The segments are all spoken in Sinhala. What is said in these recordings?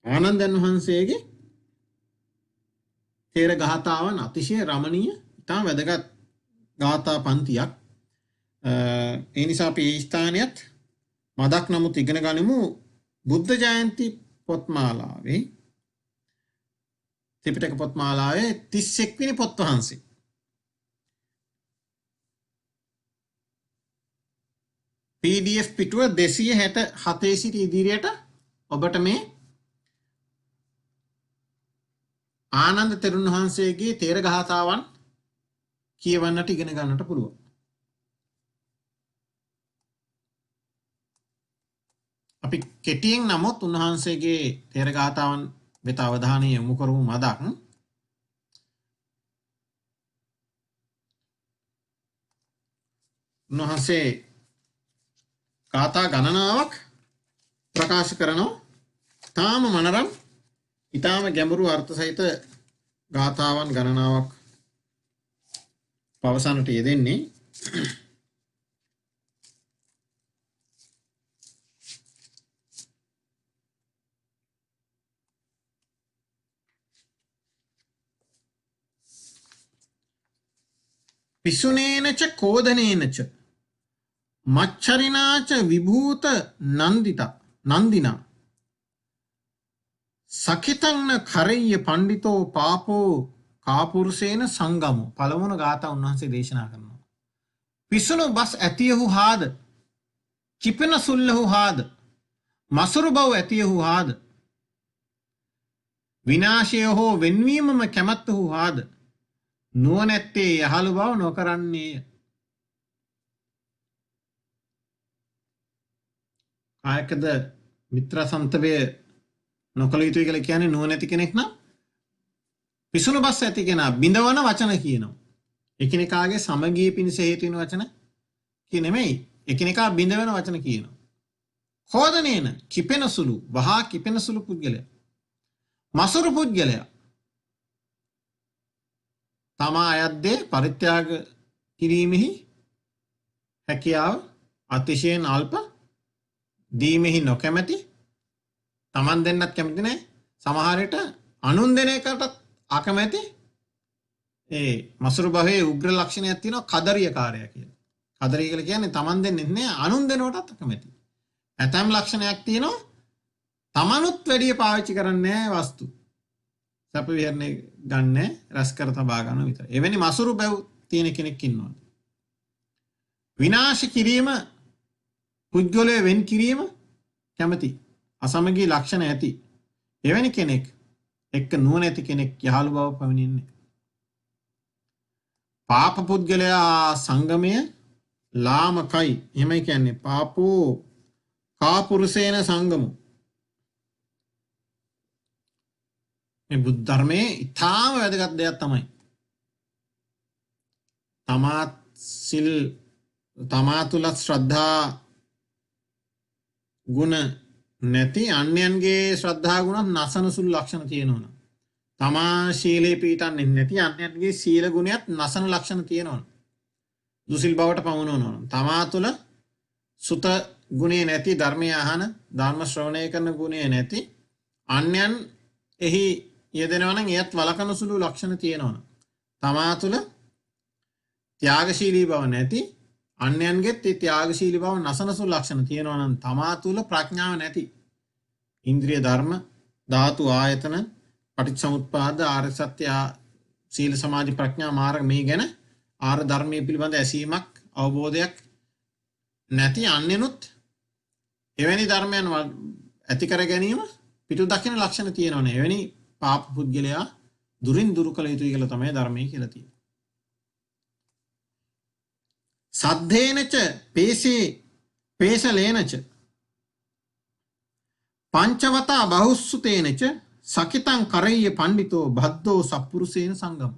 ආනන්දයන් වහන්සේගේ තේර ගාථාවන් අතිශය රමණීය ඉතාම වැදගත් ගාථා පන්තියක්. ඒ නිසා අපි මේ ස්ථානයත් මදක් නමුත් ඉගෙන ගනිමු. බුද්ධ ජයන්ති පොත්මාලාවේ ත්‍රිපිටක පොත්මාලාවේ 31 වෙනි පොත් වහන්සේ. PDF පිටුව 267 සිට ඉදිරියට ඔබට මේ ආනන්ද තෙරුන් වහන්සේගේ තේර ගාථාවන් කියවන්නට ඉගෙන ගන්නට පුළුවන්. අපි කෙටියෙන් නමුත් උන්වහන්සේගේ තේර ගාථාවන් වෙත අවධානය යොමු කරමු මදක්. උන්වහන්සේ ගාථා ගණනාවක් ප්‍රකාශ කරනවා. තාම මනරම් ඊටාම ගැඹුරු අර්ථ සහිත ගාථාවන් ගණනාවක් පවසන්නට යෙදෙන්නේ. පිසුනේනච කෝදනේනච මච්චරිනාච විභූත නන්දිනා සකිතන්න කරෙය්‍ය පණ්ඩිතෝ පාපෝ කාපුරුසේන සංගමෝ. පළමුවන ගාථා උන්වහන්සේ දේශනා කරනවා. පිසුණු බස් ඇතියහු හාද, කිපෙන සුල්ලහු හාද, මසුරු බව ඇතියහු හාද, විනාශය හෝ වෙන්වීමම කැමැත්තහු හාද, නුවණැත්තේ යහළු බව නොකරන්නේය. කායකද මිත්‍ර සන්තවය නොකළ යුතුයි කියලා කියන්නේ නුවණැති කෙනෙක් නම් පිසුණු බස් ඇති කෙනා බිඳවන වචන කියනවා. එකිනෙකාගේ සමගිය පිණිස හේතු වෙන වචන කිය නෙමෙයි. එකිනෙකා බිඳවන වචන කියනවා. කෝදනේන කිපෙන සුළු, වහා කිපෙන සුළු පුද්ගලයා. මසුරු පුද්ගලයා තමා අයද්දේ පරිත්‍යාග කිරීමෙහි හැකියාව අතිශයින් අල්ප, දීමෙහි නොකැමැති, තමන් දෙන්නත් කැමති නැහැ, සමහර විට අනුන් දෙන එකටත් අකමැති. ඒ මසුරු භවයේ උග්‍ර ලක්ෂණයක් තියෙනවා කදරියකාරයා කියලා. කදරිය කියලා කියන්නේ තමන් දෙන්නේ නැහැ, අනුන් දෙනවටත් අකමැති. ඇතම් ලක්ෂණයක් තියෙනවා තමනුත් වැඩි පාවිච්චි කරන්නේ නැහැ වස්තු. සැප විහරණය ගන්න රැස් කර තබා ගන්න විතර. එවැනි මසුරු බැව් තියෙන කෙනෙක් ඉන්නවා. විනාශ කිරීම, පුද්ගලය වෙන් කිරීම කැමති, අසමගී ලක්ෂණ ඇති එවැනි කෙනෙක් එක්ක නුවණැති කෙනෙක් යහළු බව පවනින්නේ. පාප පුද්ගලයා සංගමය ලාමකයි. එහෙමයි කියන්නේ පාපෝ කාපුරුසේන සංගමු. මේ බුද්ධ ධර්මයේ ඊටාම වැදගත් දෙයක් තමයි. තමා තුල ශ්‍රද්ධා ගුණ නැති අන්‍යයන්ගේ ශ්‍රද්ධා ගුණ නසන සුළු ලක්ෂණ තියෙනවා. තමා ශීලයේ පිටන්නේ නැති අන්‍යයන්ගේ සීල ගුණයත් නසන ලක්ෂණ තියෙනවා. දුසිල් බවට පමුණවනවා. තමා තුල සුත ගුණේ නැති, ධර්මය අහන, ධර්ම ශ්‍රවණය කරන ගුණය නැති අන්‍යයන් එහි යෙදෙනවා නම් එයත් වළකන සුළු ලක්ෂණ තියෙනවා. තමා තුල ත්‍යාගශීලී බව නැති, අන්‍යයන්ගෙත් ඒ ත්‍යාගශීලී බව නසන සුළු ලක්ෂණ තියෙනවා නම් තමා තුල ප්‍රඥාව නැති, ඉන්ද්‍රිය ධර්ම, ධාතු ආයතන, පටිච්චසමුප්පාද, ආර්ය සත්‍ය, සීල සමාධි ප්‍රඥා මාර්ග මේ ගැන ආර්ය ධර්මයේ පිළිබඳ ඇසීමක්, අවබෝධයක් නැති අන්‍යනුත් එවැනි ධර්මයන් ඇති කර ගැනීම පිටු දකින ලක්ෂණ තියෙනවනේ. එවැනි පාප පුද්ගලයා දුරින් දුරු කළ යුතුයි කියලා තමයි ධර්මයේ කියලා තියෙන්නේ. සද්ධේනච පේසලේනච පංචවතා බහුස්සුතේනච සකිතං කරෙය්‍ය පණ්ඩිතෝ බද්දෝ සප්පුරුසේන සංගම.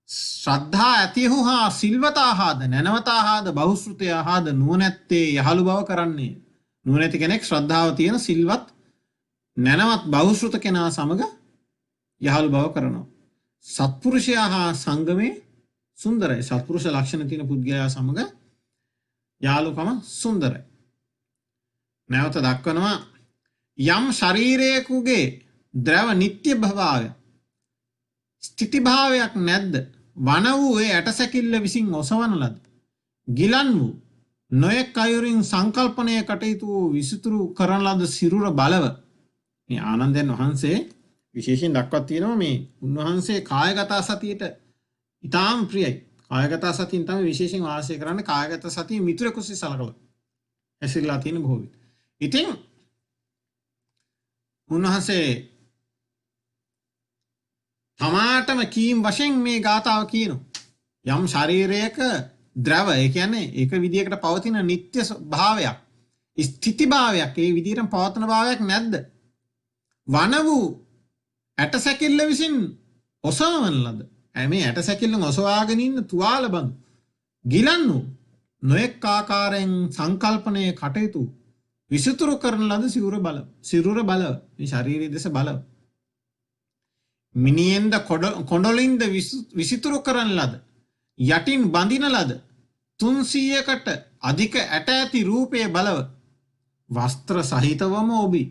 ශ්‍රද්ධා ඇතිහු හා සිල්වතා හාද, නැනවතා හාද, බහුශ්‍රුතයා හාද නුවණැත්තේ යහළු බව කරන්නේ. නුවණැති කෙනෙක් ශ්‍රද්ධාව තියෙන, සිල්වත්, නැනවත්, බහුශ්‍රුත කෙනා සමග යහළු බව කරනවා. සත්පුරුෂයා හා සංගමේ සුන්දරයි. සත්පුරුෂ ලක්ෂණ තියෙන පුද්ගලයා සමග යාළුකම සුන්දරයි. නැවත දක්වනවා යම් ශරීරයකුගේ ද්‍රව නිත්‍ය භාවය ස්ථಿತಿ භාවයක් නැද්ද? වන වූ ඒ ඇටසැකිල්ල විසින් ඔසවන ලද ගිලන් වූ නොයෙක් අයුරින් සංකල්පනය කටයුතු විසිතුරු කරන ලද සිරුර බලව. මේ ආනන්දයන් වහන්සේ විශේෂයෙන් දක්වත් තියෙනවා මේ උන්වහන්සේ කායගත සතියට ඉතාම ප්‍රියයි. කායගත සතියෙන් තමයි විශේෂයෙන් වාසය කරන්නේ. කායගත සතිය මිතුරෙකුසේ සලකලා ඇසිරලා තියෙන බොහෝ විට. ඉතින් උන්වහන්සේ තමාටම කීම් වශයෙන් මේ ගාථාව කියනවා. යම් ශරීරයක ද්‍රව, ඒ කියන්නේ ඒක විදියකට පවතින නිත්‍ය භාවයක්, ස්ථಿತಿ භාවයක්, ඒ විදියට පවතන භාවයක් නැද්ද? වන වූ ඇටසැකිල්ල විසින් ඔසවන ලද මේ ඇටසැකිල්ලෙන් ඔසවාගෙන ඉන්න තුවාල බඳු ගිලන් වූ නොයෙක් ආකාරයෙන් සංකල්පනය කටයුතු විසිතුරු කරන ලද සිරුර බලව. මේ ශරීරයේ දෙස බලව. මිනියෙන්ද කොඩොලින්ද විසිතුරු කරන ලද යටින් බඳින ලද 300කට අධික ඇට ඇති රූපයේ බලව. වස්ත්‍ර සහිතවම ඔබි.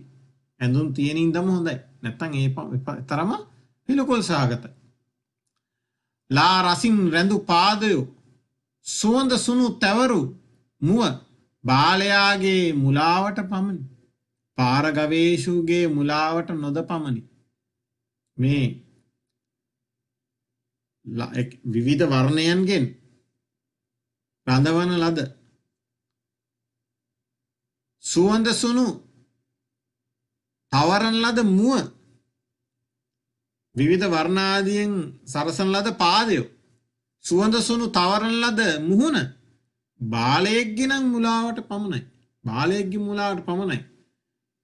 ඇඳුම් තියෙන ඉඳම හොඳයි. නැත්තම් ඒ තරම පිළිකුල් සහගතයි. ලා රසින් රැඳු පාදයෝ සුවඳ සුණු තැවරු මුව බාලයාගේ මුලාවට පමණි. පාර ගවේෂුගේ මුලාවට නොද පමණි. මේ විවිධ වර්ණයන්ගෙන් රඳවන ලද සුවඳ සුණු තවරන ලද මුව විවිධ වර්ණාදියෙන් සරසන ලද පාදය සුවඳ සුණු තවරන ලද මුහුණ බාලයෙක්ගේ නම් මුලාවට පමණයි. බාලයෙක්ගේ මුලාවට පමණයි.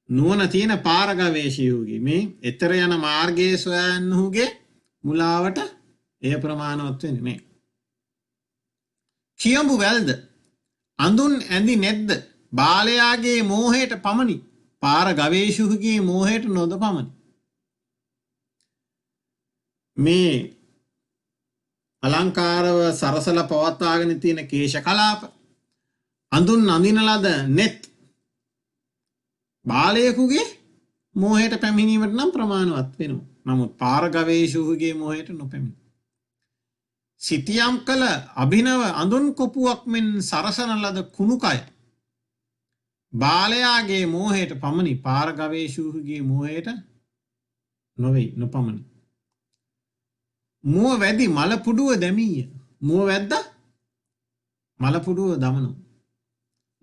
නුවණ තියෙන පාර ගවේෂියෝගේ මේ ඊතර යන මාර්ගයේ සොයන්නහුගේ මුලාවට එය ප්‍රමාණවත් වෙන්නේ නැහැ. කියඹු වැල්ද අඳුන් ඇඳි නැද්ද බාලයාගේ මෝහයට පමණි. පාර ගවේෂුහුගේ මෝහයට නොද පමණි. මේ අලංකාරව සරසල පවත්වාගෙන තියෙන කේශ කලාප අඳුන් අඳින ලද net බාලයෙකුගේ මෝහයට පැමිණීමට නම් ප්‍රමාණවත් වෙනවා. නමුත් පාර ගවේෂුහුගේ මෝහයට නොපැමිණි. සිතියම් කළ අභිනව අඳුන් කොපුවක් මෙන් සරසන ලද කුණුකය බාලයාගේ මෝහයට පමණි. පාර ගවේෂුහුගේ මෝහයට නොපමණි. මුව වැදි මලපුඩුව දැමීය. මුව වැද්ද මලපුඩුව දමනවා.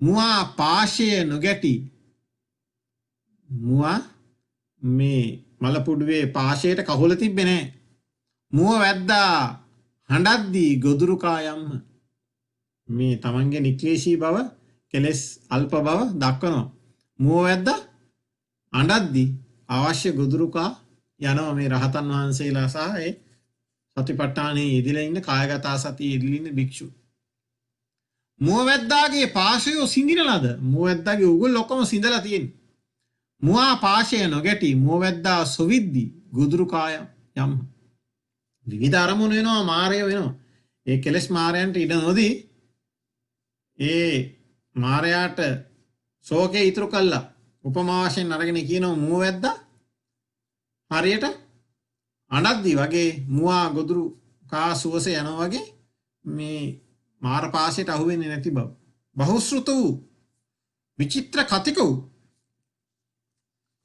මුවා පාශය නොගැටි. මුවා මේ මලපුඩුවේ පාශයට කහුල තිබ්බේ නැහැ. මුව වැද්දා හඬද්දී ගොදුරුකා යම්ම. මේ තමන්ගේ නික්ලේශී බව, කෙලෙස් අල්ප බව දක්වනවා. මුව වැද්දා අඬද්දී අවශ්‍ය ගොදුරුකා යනවා මේ රහතන් වහන්සේලා සහ ඒ සතිපට්ඨානයේ යෙදিলা ඉන්න කායගත සතියේ යෙදিলা ඉන්න භික්ෂු. මුව වැද්දාගේ පාශය සිඳින ලද මුව වැද්දාගේ උගුල් ඔක්කොම සිඳලා තියෙන්නේ. මුවා පාශය නොගැටි මුව වැද්දා සොවිද්දි ගොදුරුකා යම්. විවිධ අරමුණු වෙනවා, මාරය වෙනවා. ඒ කෙලෙස් මාරයන්ට ඉඩ නොදී ඒ මාරයාට ශෝකේ ඉතුරු කළා. උපමා වශයෙන් අරගෙන කියනවා මුව වැද්දා හරියට අඬද්දී වගේ මුවා ගොදුරු කා සුවසේ යනවා වගේ මේ මාර පාශයට අහු වෙන්නේ නැති බව. බහුශ්‍රුත වූ විචිත්‍ර කතික වූ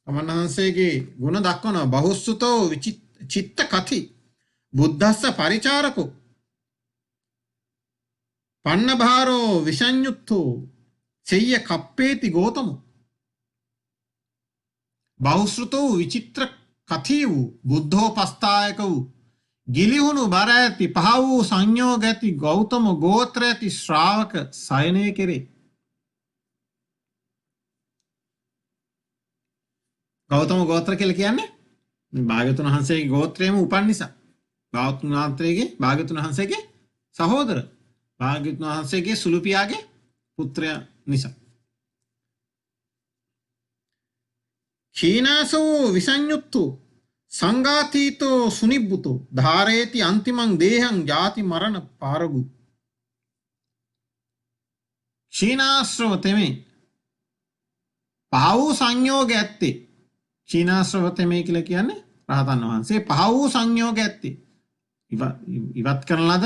තමන්හන්සේගේ ගුණ දක්වනවා. බහුශ්‍රුතෝ චිත්ත කති බුද්ධස්ස පරිචාරකෝ පන්නභාරෝ විසඤ්ඤුත්තෝ සෙය්‍ය කප්පේති ගෝතමෝ. බහුශ්‍රුත වූ විචිත්‍ර කථී වූ බුද්ධෝපස්ථායක වූ ගිලිහුණු බර ඇති පහ වූ සංයෝග ඇති ගෞතම ගෝත්‍ර ඇති ශ්‍රාවක සයනය කෙරේ. ගෞතම ගෝත්‍ර කියලා කියන්නේ භාග්‍යවතුන් වහන්සේගේ ගෝත්‍රයේම උපන් නිසා. භාග්‍යවතුන් වහන්සේගේ සහෝදර භාග්‍යවතුන් වහන්සේගේ සුළු පියාගේ පුත්‍රයා නිසා. ක්ෂීනාසෝ විසඤ්ඤුත්තෝ සංඝාතීතෝ සුනිබ්බුතෝ ධාරේති අන්තිමං දේහං ජාති මරණ පාරගු. ක්ෂීනාශ්‍රව තෙමේ පහ වූ සංයෝග ඇත්තේ. ක්ෂීණාශ්‍රවතමේ කියලා කියන්නේ රහතන් වහන්සේ පහ වූ සංයෝග ඇත්තේ. ඉවත් කරන ලද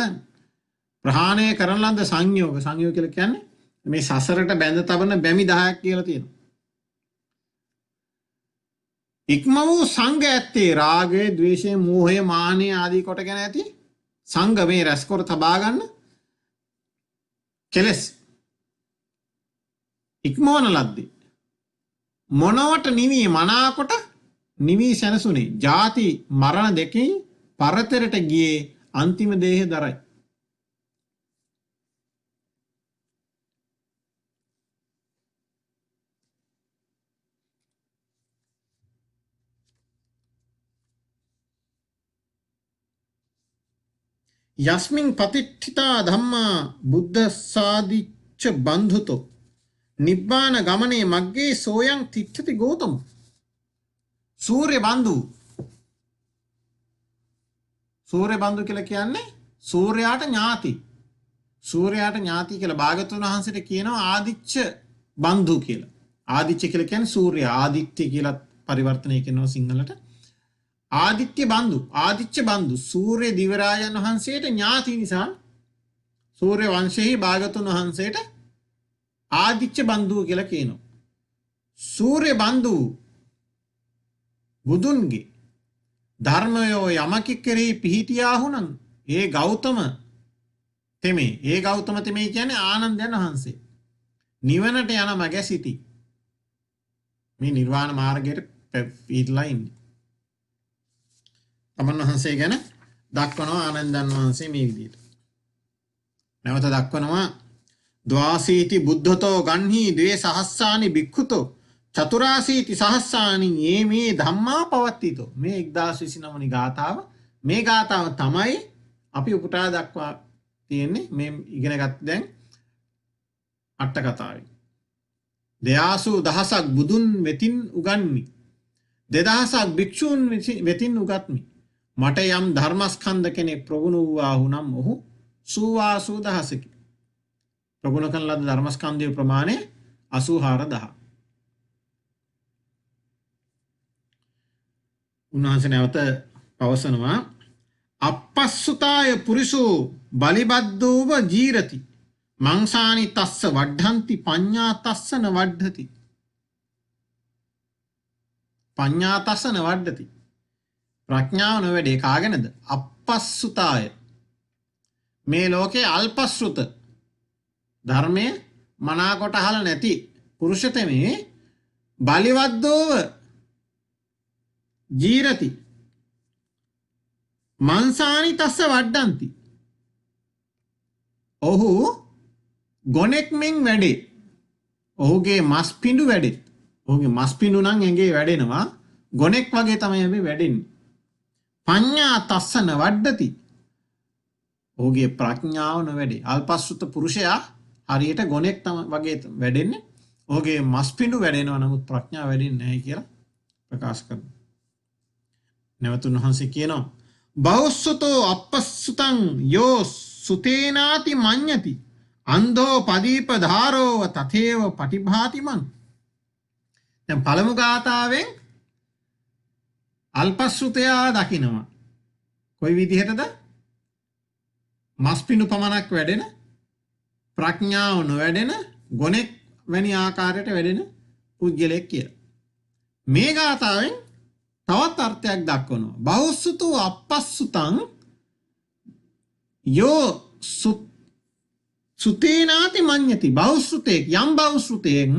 ප්‍රහාණය කරන ලද සංයෝග කියලා කියන්නේ මේ සසරට බැඳ තබන බැමි 10ක් කියලා තියෙනවා. ඉක්ම වූ සංඝ ඇත්තේ රාගය, ද්වේෂය, මෝහය, මානය ආදී කොටගෙන ඇති සංඝ මේ රැස්කොර තබා ගන්න කෙලස් ඉක්මවන ලද්දේ මොනවට නිවී මනාකොට නිවී සැනසුනේ ජාති මරණ දෙකෙන් පරතරට ගියේ අන්තිම දේහ දරයි. යස්මින් පතිට්ඨිතා ධම්මා බුද්ධසාදිච්ච බන්ධුතෝ නිබ්බාන ගමනේ මග්ගේ සෝයං තිට්ඨති ගෝතම. සූර්ය බන්දු. සූර්ය බන්දු කියලා කියන්නේ සූර්යාට ඥාති. සූර්යාට ඥාති කියලා භාගතුන් වහන්සේට කියනවා ආදිච්ච බන්දු කියලා. ආදිච්ච කියලා කියන්නේ සූර්යා. ආදිත්‍ය කියලා පරිවර්තනය කරනවා සිංහලට. ආදිත්‍ය බන්දු, ආදිච්ච බන්දු සූර්ය දිවරාජන් වහන්සේට ඥාති නිසා සූර්ය වංශයේ භාගතුන් වහන්සේට ආදිච්ච බන්දු කියලා කියනවා. සූර්ය බන්දු බුදුන්ගේ ධර්මයෝ යමක කෙරෙහි පිහිටියාහුනම් ඒ ගෞතම තෙමේ. ඒ ගෞතම තෙමේ කියන්නේ ආනන්දයන් වහන්සේ. නිවනට යන මග සිටි. මේ නිර්වාණ මාර්ගයට පිහිටලා ඉන්නේ. තමන් වහන්සේ ගැන දක්වනවා ආනන්දයන් වහන්සේ මේ විදිහට. නැවත දක්වනවා ද්වාසීති බුද්ධතෝ ගන්හි ද්වේ සහස්සානි භික්ඛුතෝ චතුරාසීති සහස්සානි මේ ධම්මා පවත්තිතෝ. මේ 1029 වෙනි ගාථාව. මේ ගාථාව තමයි අපි උපුටා දක්වා තියෙන්නේ මේ ඉගෙන ගත්ත දැන් අට කතාවේ. දයාසු දහසක් බුදුන් වෙතින් උගන්මි. 2000ක් භික්ෂූන් වෙතින් උගත්මි. මට යම් ධර්මස්කන්ධ කෙනෙක් ප්‍රගුණ වූවාහු නම් ඔහු සූවාසු දහසකි. ප්‍රගුණ කරන ලද ධර්මස්කන්ධයේ ප්‍රමාණය 84000. උන්වහන්සේ නැවත පවසනවා අපස්සුතාය පුරිසෝ බලිබද්දෝව ජීරති මංසානි තස්ස වඩ්ඩන්ති පඤ්ඤා තස්සන වඩ්ඩති. පඤ්ඤා තස්සන වඩ්ඩති. ප්‍රඥාව නොවැඩේ කාගෙනද? අපස්සුතාය. මේ ලෝකේ අල්පශ්‍රුත ධර්මය මනාකොට අහලා නැති පුරුෂතමේ බලිවද්දෝව ජීරති මංසානි තස්ස වඩ්ඩන්ති. ඔහු ගොනෙක් මෙන් වැඩේ. ඔහුගේ මස් පිඬු වැඩේ. ඔහුගේ මස් පිඬු නම් ඇඟේ වැඩෙනවා. ගොනෙක් වගේ තමයි අපි වැඩෙන්නේ. පඤ්ඤා තස්සන වඩ්ඩති. ඔහුගේ ප්‍රඥාව නොවැඩේ. අල්පස්සුත පුරුෂයා හරියට ගොනෙක් වගේ වැඩෙන්නේ. ඔහුගේ මස් පිඬු වැඩෙනවා නමුත් ප්‍රඥාව වැඩෙන්නේ නැහැ කියලා ප්‍රකාශ කරනවා. නැවත උන්වහන්සේ කියනවා බෞස්සතෝ අපස්සුතං යෝ සුතේනාති මඤ්ඤති අන්ධෝ පදීප ධාරෝව තතේව පටිභාති මං. දැන් පළමු ගාථාවෙන් අල්පස්සුතයා දකිනවා. කොයි විදිහටද? මස්පිඬු පමණක් වැඩෙන ප්‍රඥාව නොවැඩෙන ගොනෙක් වැනි ආකාරයට වැඩෙන පුද්ගලයෙක් කියලා. මේ ගාථාවෙන් තවත් අර්ථයක් දක්වනවා. බෞස්සුතෝ අපස්සුතං යෝ සුතේනාති මඤ්ඤති. බෞස්සුතෙක් යම් බෞස්සුතෙක්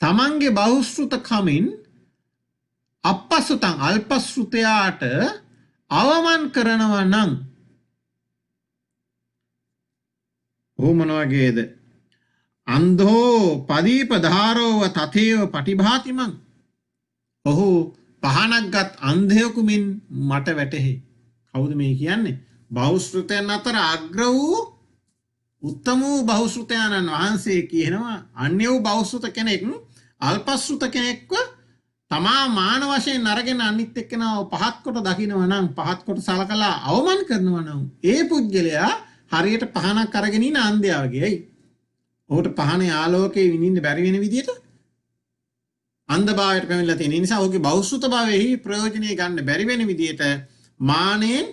තමන්ගේ බෞස්සුත කමින් අපස්සුතං අල්පස්සුතයාට අවමන් කරනවා නම් ඔහු මොන වගේද? අන්ධෝ පදීප ධාරෝව තතේව පටිභාති මං. ඔහු පහනක්ගත් අන්ධයකුමින් මට වැටහෙයි. කවුද මේ කියන්නේ? බෞද්ධයන් අතර අග්‍ර වූ උත්තම වූ බෞද්ධයන්න් වහන්සේ කියනවා අන්‍ය වූ බෞද්ධ කෙනෙක් අල්පස්සුත කෙනෙක්ව තමා මාන වශයෙන් අරගෙන අනිත් එක්කෙනාව පහත් කොට දකිනවා නම්, පහත් කොට සලකලා අවමන් කරනවා නම් ඒ පුද්ගලයා හරියට පහනක් අරගෙන ඉන්න අන්ධයා වගේයි. ඔහුට පහනේ ආලෝකයේ විඳින්න බැරි වෙන විදියට අන්ධභාවයට පැමිණලා තියෙන නිසා ඔහුගේ බෞද්ධ භාවයෙහි ප්‍රයෝජනෙ ගන්න බැරි වෙන විදිහට මානෙන්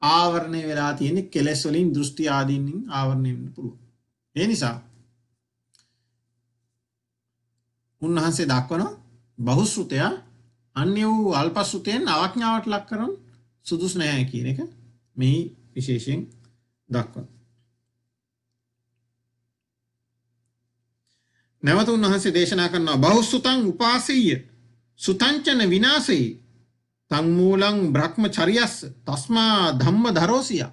ආවරණය වෙලා තියෙන කෙලෙස් වලින් දෘෂ්ටි ආදීන්ෙන් ආවරණය වෙන්න පුළුවන්. ඒ නිසා උන්වහන්සේ දක්වන බහුශ්‍රුතය අන්‍ය වූ අල්පශ්‍රුතයෙන් අවඥාවට ලක් කරන සුදුසු නැහැ කියන එක මේ විශේෂයෙන් දක්වන. නැවත උන්වහන්සේ දේශනා කරනවා බහුශ්‍රුතං උපාසීය සුතංචන විනාශේ තං මූලං බ්‍රහ්මචර්යස්ස තස්මා ධම්ම ධරෝසිය.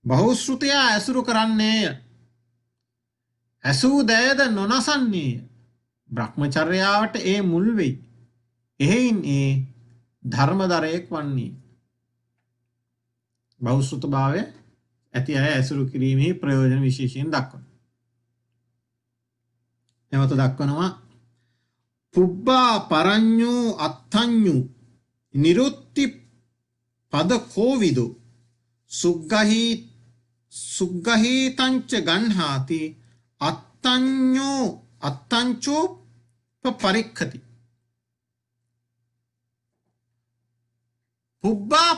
බහුශ්‍රුතය ඇසුරු කරන්නේය ඇසූ දෑද නොනසන්නේය බ්‍රහ්මචර්යාවට ඒ මුල් වෙයි. එහෙයින් ඒ ධර්මදරයෙක් වන්නේ. බහුශ්‍රුත භාවය ඇති අය ඇසුරු කිරීමේ ප්‍රයෝජන විශේෂයෙන් දක්වන. නැවත දක්වනවා පුබ්බා පරඤ්ඤෝ අත්ථඤ්ඤු නිරුත්ති පද කෝවිදෝ සුග්ගහීතංච ගණ්හාති අත්තංචෝ පරික්ඛති. පුබ්බා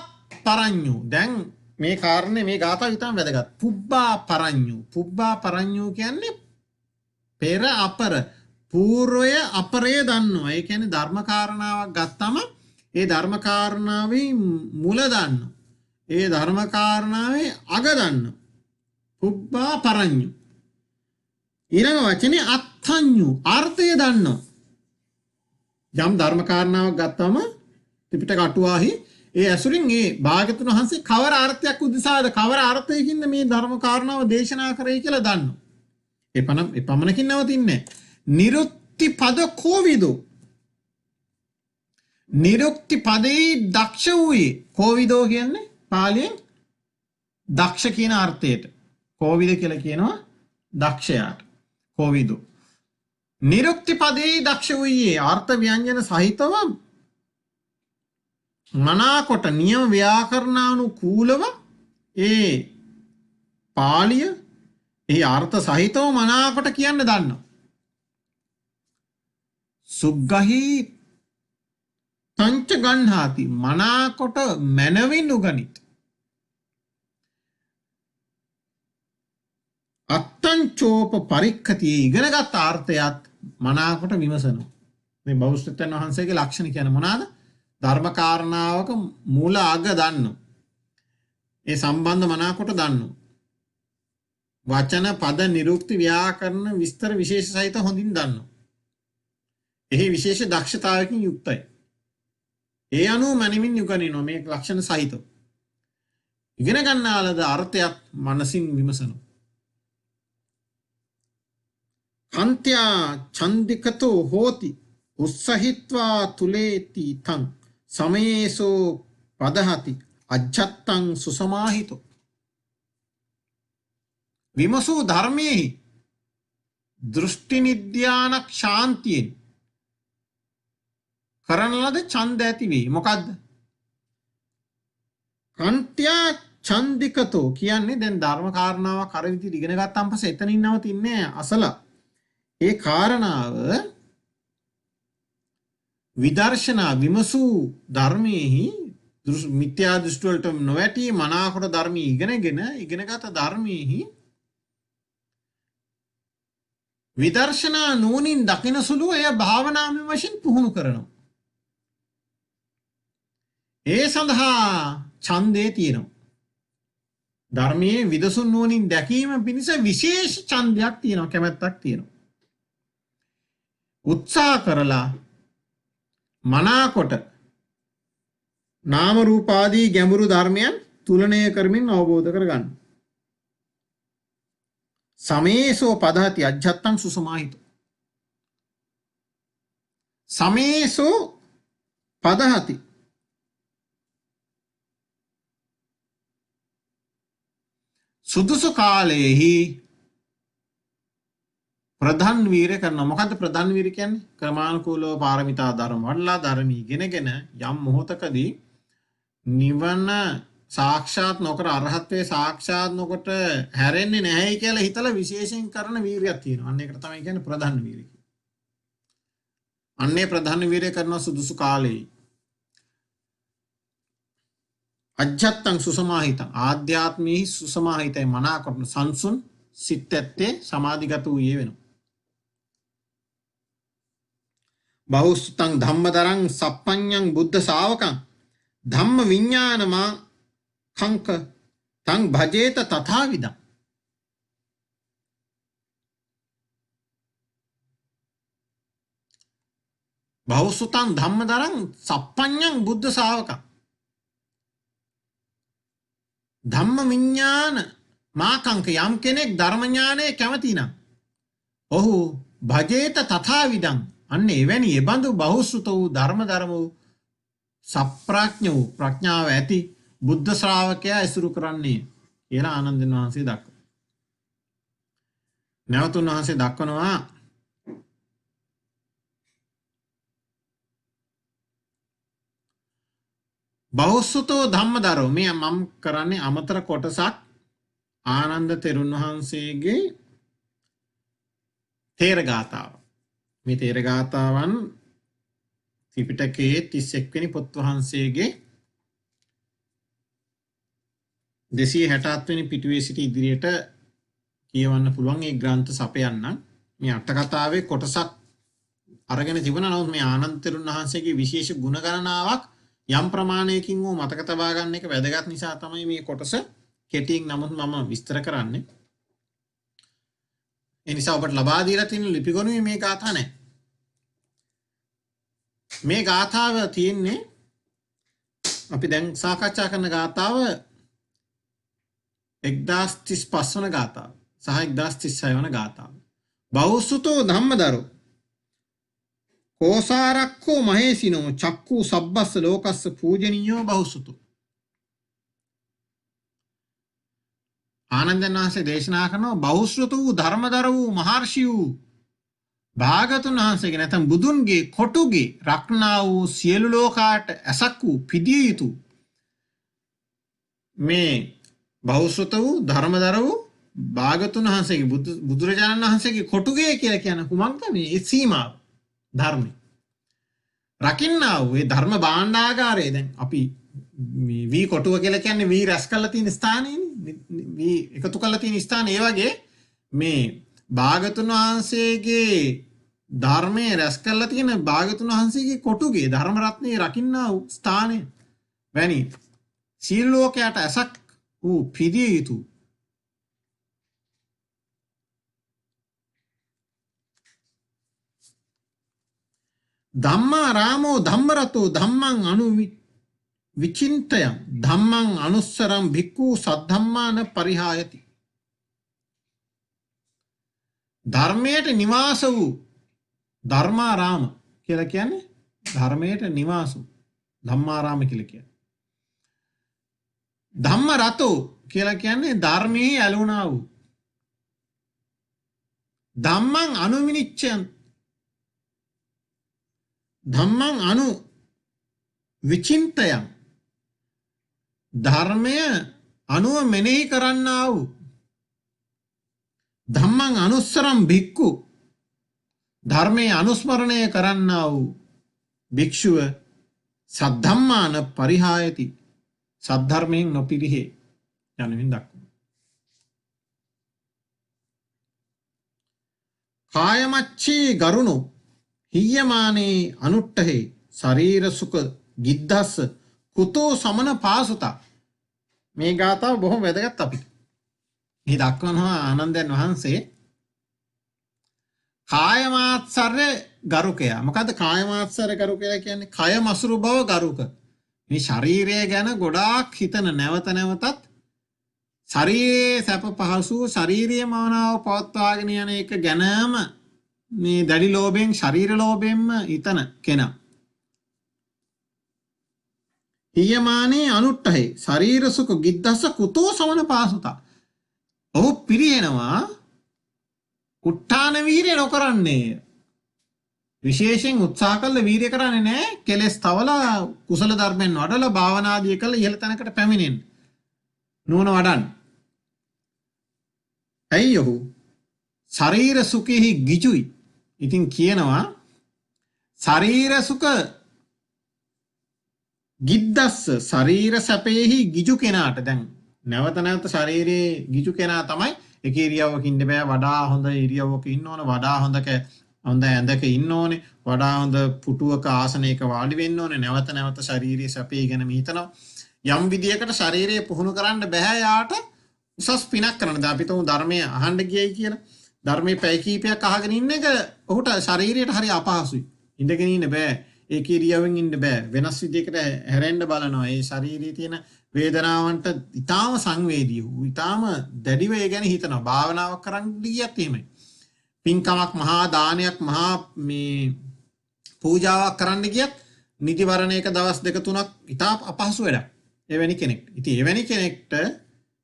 පරඤ්ඤු දැන් මේ කාරණේ මේ ගාථාව විතරම වැදගත්. පුබ්බා පරඤ්ඤු කියන්නේ පෙර අපර పూర్වය අපරය දන්නවා. ඒ කියන්නේ ධර්ම කාරණාවක් ගත්තම ඒ ධර්ම කාරණාවේ මුල දන්නවා. ඒ ධර්ම කාරණාවේ අග දන්නවා. පුබ්බා පරඤ්ඤු. ඊළඟ වචනේ අත්ථඤ්ඤු අර්ථය දන්නවා. යම් ධර්ම කාරණාවක් ගත්තම ත්‍රිපිටක අටුවාහි ඒ ඇසුරින් ඒ භාග්‍යතුන් වහන්සේ කවර අර්ථයක් උදෙසාද කවර අර්ථයකින්ද මේ ධර්ම කාරණාව දේශනා කරේ කියලා දන්නවා. ඒ පමණකින් නවතින්නේ නැහැ. නිරුක්ති පද කෝවිදෝ නිරුක්ති පදේ දක්ෂ වූයේ කෝවිදෝ කියන්නේ පාලියෙන් දක්ෂ කියන අර්ථයට කෝවිද කියලා කියනවා දක්ෂයාට කෝවිදෝ නිරුක්ති පදේ දක්ෂ වූයේ අර්ථ ව්‍යංජන සහිතව මනාකොට නියම ව්‍යාකරණානුකූලව ඒ පාලිය ඒ අර්ථ සහිතව මනාකොට කියන්න දන්නවා. සුග්ගහී තංච ගණ්හාති මනාකොට මනවින් උගනිත. අත්තංචෝප පරික්ඛති ඉගෙනගත් අර්ථයත් මනාකොට විමසනවා. මේ බෞද්ධයන් වහන්සේගේ ලක්ෂණ කියන්නේ මොනවාද? ධර්ම කාරණාවක මූල අග දන්නවා. ඒ සම්බන්ධ මනාකොට දන්නවා. වචන පද නිරුක්ති ව්‍යාකරණ විස්තර විශේෂ සහිත හොඳින් දන්නවා. එහි විශේෂ දක්ෂතාවකින් යුක්තයි. ඒ අනුව මනමින් යුගනිනවා මේ ලක්ෂණ සහිතව. ඉගෙන ගන්නාලද අර්ථයත් මනසින් විමසනවා. කන්ත්‍යා චන්දිකතෝ හෝති උස්සහිත්වා තුලේති තං සමයේසෝ පදහති අජ්ජත්තං සුසමාහිතෝ. විමසූ ධර්මයෙහි දෘෂ්ටි නිද්‍යානක් ශාන්තියෙන් කරන ලද ඡන්ද ඇති වේ. මොකද්ද? කන්ත්‍යා චන්දිකතෝ කියන්නේ දැන් ධර්ම කාරණාවක් අර විදිහට ඉගෙන ගත්තාන් පස්සේ එතනින් නවතින්නේ අසල. ඒ කාරණාව විදර්ශනා විමසූ ධර්මයෙහි මිත්‍යා දෘෂ්ටි වලට නොවැටි මනාකොට ධර්මී ඉගෙනගත ධර්මයෙහි විදර්ශනා නුවණින් දකින සුළු එය භාවනාමය වශයෙන් පුහුණු කරනවා. ඒ සඳහා ඡන්දේ තියෙනවා. ධර්මයේ විදසුන් නුවණින් දැකීම පිණිස විශේෂ ඡන්දයක් තියෙනවා, කැමැත්තක් තියෙනවා. උත්සාහ කරලා මනාකොට නාම රූප ආදී ගැඹුරු ධර්මයන් තුලණය කරමින් අවබෝධ කරගන්න. සමේසෝ පදහති අජ්ජත්තං සුසමාහිතෝ. සමේසෝ පදහති සුදුසු කාලයේහි ප්‍රධාන වීරය කරනවා. මොකද්ද ප්‍රධාන වීරය කියන්නේ? ක්‍රමානුකූලව පාරමිතා ධර්ම වඩලා ධර්මී ගෙනගෙන යම් මොහොතකදී නිවන සාක්ෂාත් නොකර අරහත්ත්වයේ සාක්ෂාත් නොකොට හැරෙන්නේ නැහැයි කියලා හිතලා විශේෂයෙන් කරන වීරියක් තියෙනවා. අන්න ඒකට තමයි කියන්නේ ප්‍රධාන වීරිය. අන්නේ ප්‍රධාන වීරය කරන සුදුසු කාලෙයි. අජ්ජත්තං සුසමාහිතං ආධ්‍යාත්මෙහි සුසමාහිතයි මනාකොට සංසුන් සිත් ඇත්තේ සමාධිගත වූයේ වෙනවා. බහුසුතං ධම්මදරං සප්පඤ්ඤං බුද්ධ ශාවකං ධම්ම විඥානමා කංක තං භජේත තථාවිදං. බහුසුතං ධම්මදරං සප්පඤ්ඤං බුද්ධ ශාවකං ධම්ම විඥාන මාකංක යම් කෙනෙක් ධර්ම ඥානය කැමති නම් ඔහු භජේත තථාවිදං අන්න එවැනි එබඳු බහුසුත වූ ධර්මදර වූ සප්‍රඥ වූ ප්‍රඥාව ඇති බුද්ධ ශ්‍රාවකයා ඇසුරු කරන්නේ කියලා ආනන්දයන් වහන්සේ දක්වනවා. නැවත උන්වහන්සේ දක්වනවා බහුසුතෝ ධම්මදරෝ. මේ මම කරන්නේ අමතර කොටසක් ආනන්ද තෙරුන් වහන්සේගේ තේර ගාථාව. මේ තේර ගාථාවන් ත්‍රිපිටකයේ 31 වෙනි පොත් වහන්සේගේ 267 වෙනි පිටුවේ සිට ඉදිරියට කියවන්න පුළුවන් ඒ ග්‍රන්ථ සපයන්නම්. මේ අට කතාවේ කොටසක් අරගෙන තිබුණා. නමුත් මේ ආනන්ද තෙරුන් වහන්සේගේ විශේෂ ගුණ ගණනාවක් යම් ප්‍රමාණයකින් වූ මතක තබා ගන්න එක වැදගත් නිසා තමයි මේ කොටස කෙටියෙන් නමුත් මම විස්තර කරන්නේ. ඒ නිසා ඔබට ලබා දීලා තියෙන ලිපිගොනුවේ මේ ගාථා නැහැ. මේ ගාථාව තියෙන්නේ අපි දැන් සාකච්ඡා කරන ගාථාව 1035 වන ගාථාව සහ 1036 වන ගාථාව. බහුසුතෝ ධම්මදරෝ කෝසාරක්ඛෝ මහේසිනෝ චක්ඛු සබ්බස්ස ලෝකස්ස පූජනීයෝ බහුසුතෝ. ආනන්දයන් වහන්සේ දේශනා කරනවා බහුශ්‍රත වූ ධර්මදර වූ මහර්ෂි වූ භාගතුන් වහන්සේගේ නැත්නම් බුදුන්ගේ කොටුගේ රක්නා වූ සියලු ලෝකාට ඇසක් වූ පිදිය යුතු මේ බහුශ්‍රත වූ ධර්මදර වූ භාගතුන් වහන්සේගේ බුදුරජාණන් වහන්සේගේ කොටුගේ කියලා කියන කුමක්ද මේ සීමාව ධර්මය. රකින්නා වූ ඒ ධර්ම භාණ්ඩාගාරය දැන් අපි මේ වී කොටුව කියලා කියන්නේ වී රැස් කරලා තියෙන ස්ථානයනේ. වී එකතු කරලා තියෙන ස්ථානය. ඒ වගේ මේ භාගතුන් වහන්සේගේ ධර්මයේ රැස් කරලා තියෙන භාගතුන් වහන්සේගේ කොටුගේ ධර්ම රත්නයේ රකින්නා වූ ස්ථානය වැනි සීල ලෝකයට ඇසක් වූ පිදිය යුතු ධම්මා රාමෝ ධම්මරතෝ ධම්මං අනු විචින්තයං ධම්මං අනුස්සරං භික්ඛු සද්ධම්මාන පරිහායති. ධර්මයට නිවාස වූ ධර්මාරාම කියලා කියන්නේ ධර්මයට නිවාස වූ ධම්මාරාම කියලා කියන්නේ. ධම්ම රතෝ කියලා කියන්නේ ධර්මයේ ඇලුනා වූ. ධම්මං අනුවිනිච්ඡයන් ධම්මං අනු විචින්තයං ධර්මය අනුව මෙනෙහි කරන්නා වූ. ධම්මං අනුස්සරම් භික්ඛු ධර්මයේ අනුස්මරණය කරන්නා වූ භික්ෂුව සද්ධම්මාන පරිහායති සද්ධර්මයෙන් නොපිරිහේ යනුවෙන් දක්වනවා. කායමච්ඡී ගරුණෝ හියමානේ අනුට්ඨහේ ශරීර සුඛ ගිද්දස්ස කුතෝ සමන පාසුතා. මේ ගාථාව බොහොම වැදගත් අපිට. මේ දක්වනවා ආනන්දයන් වහන්සේ කායමාත්සර්ය ගරුකයා. මොකද්ද කායමාත්සර්ය ගරුකයා කියන්නේ? කය මසුරු බව ගරුක. මේ ශරීරය ගැන ගොඩාක් හිතන නැවත නැවතත් ශරීරයේ සැප පහසු ශාරීරික මනාව පවත්වාගෙන යන එක ගැනම මේ දැඩි ලෝභයෙන් ශරීර ලෝභයෙන්ම හිතන කෙනා. හියමානේ අනුට්ඨහේ ශරීර සුඛ ගිද්දස්ස කුතෝ සමන පාසුතා. ඔහු පිරිහෙනවා උත්තාන වීර්ය නොකරන්නේ. විශේෂයෙන් උත්සාහ කළ වීර්ය කරන්නේ නැහැ. කෙලස් තවලා කුසල ධර්මෙන් වඩලා භාවනාදී කළ ඉහළ තැනකට පැමිණෙන්න. නුවණ වඩන්න. ඇයි ඔහු ශරීර සුඛෙහි ගිජුයි. ඉතින් කියනවා ශරීර සුඛ ගිද්දස්ස ශරීර සැපෙහි ගිජු කෙනාට දැන් නැවත නැවත ශරීරයේ ගිජු කෙනා තමයි එක ඉරියව්වක ඉන්න බෑ වඩා හොඳ ඉරියව්වක ඉන්න ඕන වඩා හොඳ ඇඳක ඉන්න ඕනේ වඩා හොඳ පුටුවක ආසනයක වාඩි වෙන්න ඕනේ නැවත නැවත ශාරීරික සැපේ ගැන හිතනවා යම් විදියකට ශරීරය පුහුණු කරන්න බෑ යාට උසස් පිනක් කරන්න දැන් අපි තුමු ධර්මයේ අහන්න ගියයි කියලා ධර්මයේ පැය කීපයක් අහගෙන ඉන්න එක ඔහුට ශරීරයට හරි අපහසුයි ඉඳගෙන ඉන්න බෑ ඒක ඉරියව්වෙන් ඉන්න බෑ වෙනස් විදියකට හැරෙන්න බලනවා ඒ ශරීරයේ තියෙන වේදනාවන්ට ඊටාම සංවේදී වූ ඊටාම දැඩිව ඒ ගැන හිතනවා භාවනාවක් කරන්න ගියත් එහෙමයි පින්කමක් මහා දානයක් මහා මේ පූජාවක් කරන්න ගියත් නිදිවරණයක දවස් දෙක තුනක් ඉතා අපහසු වැඩක් එවැනි කෙනෙක් ඉතින් එවැනි කෙනෙක්ට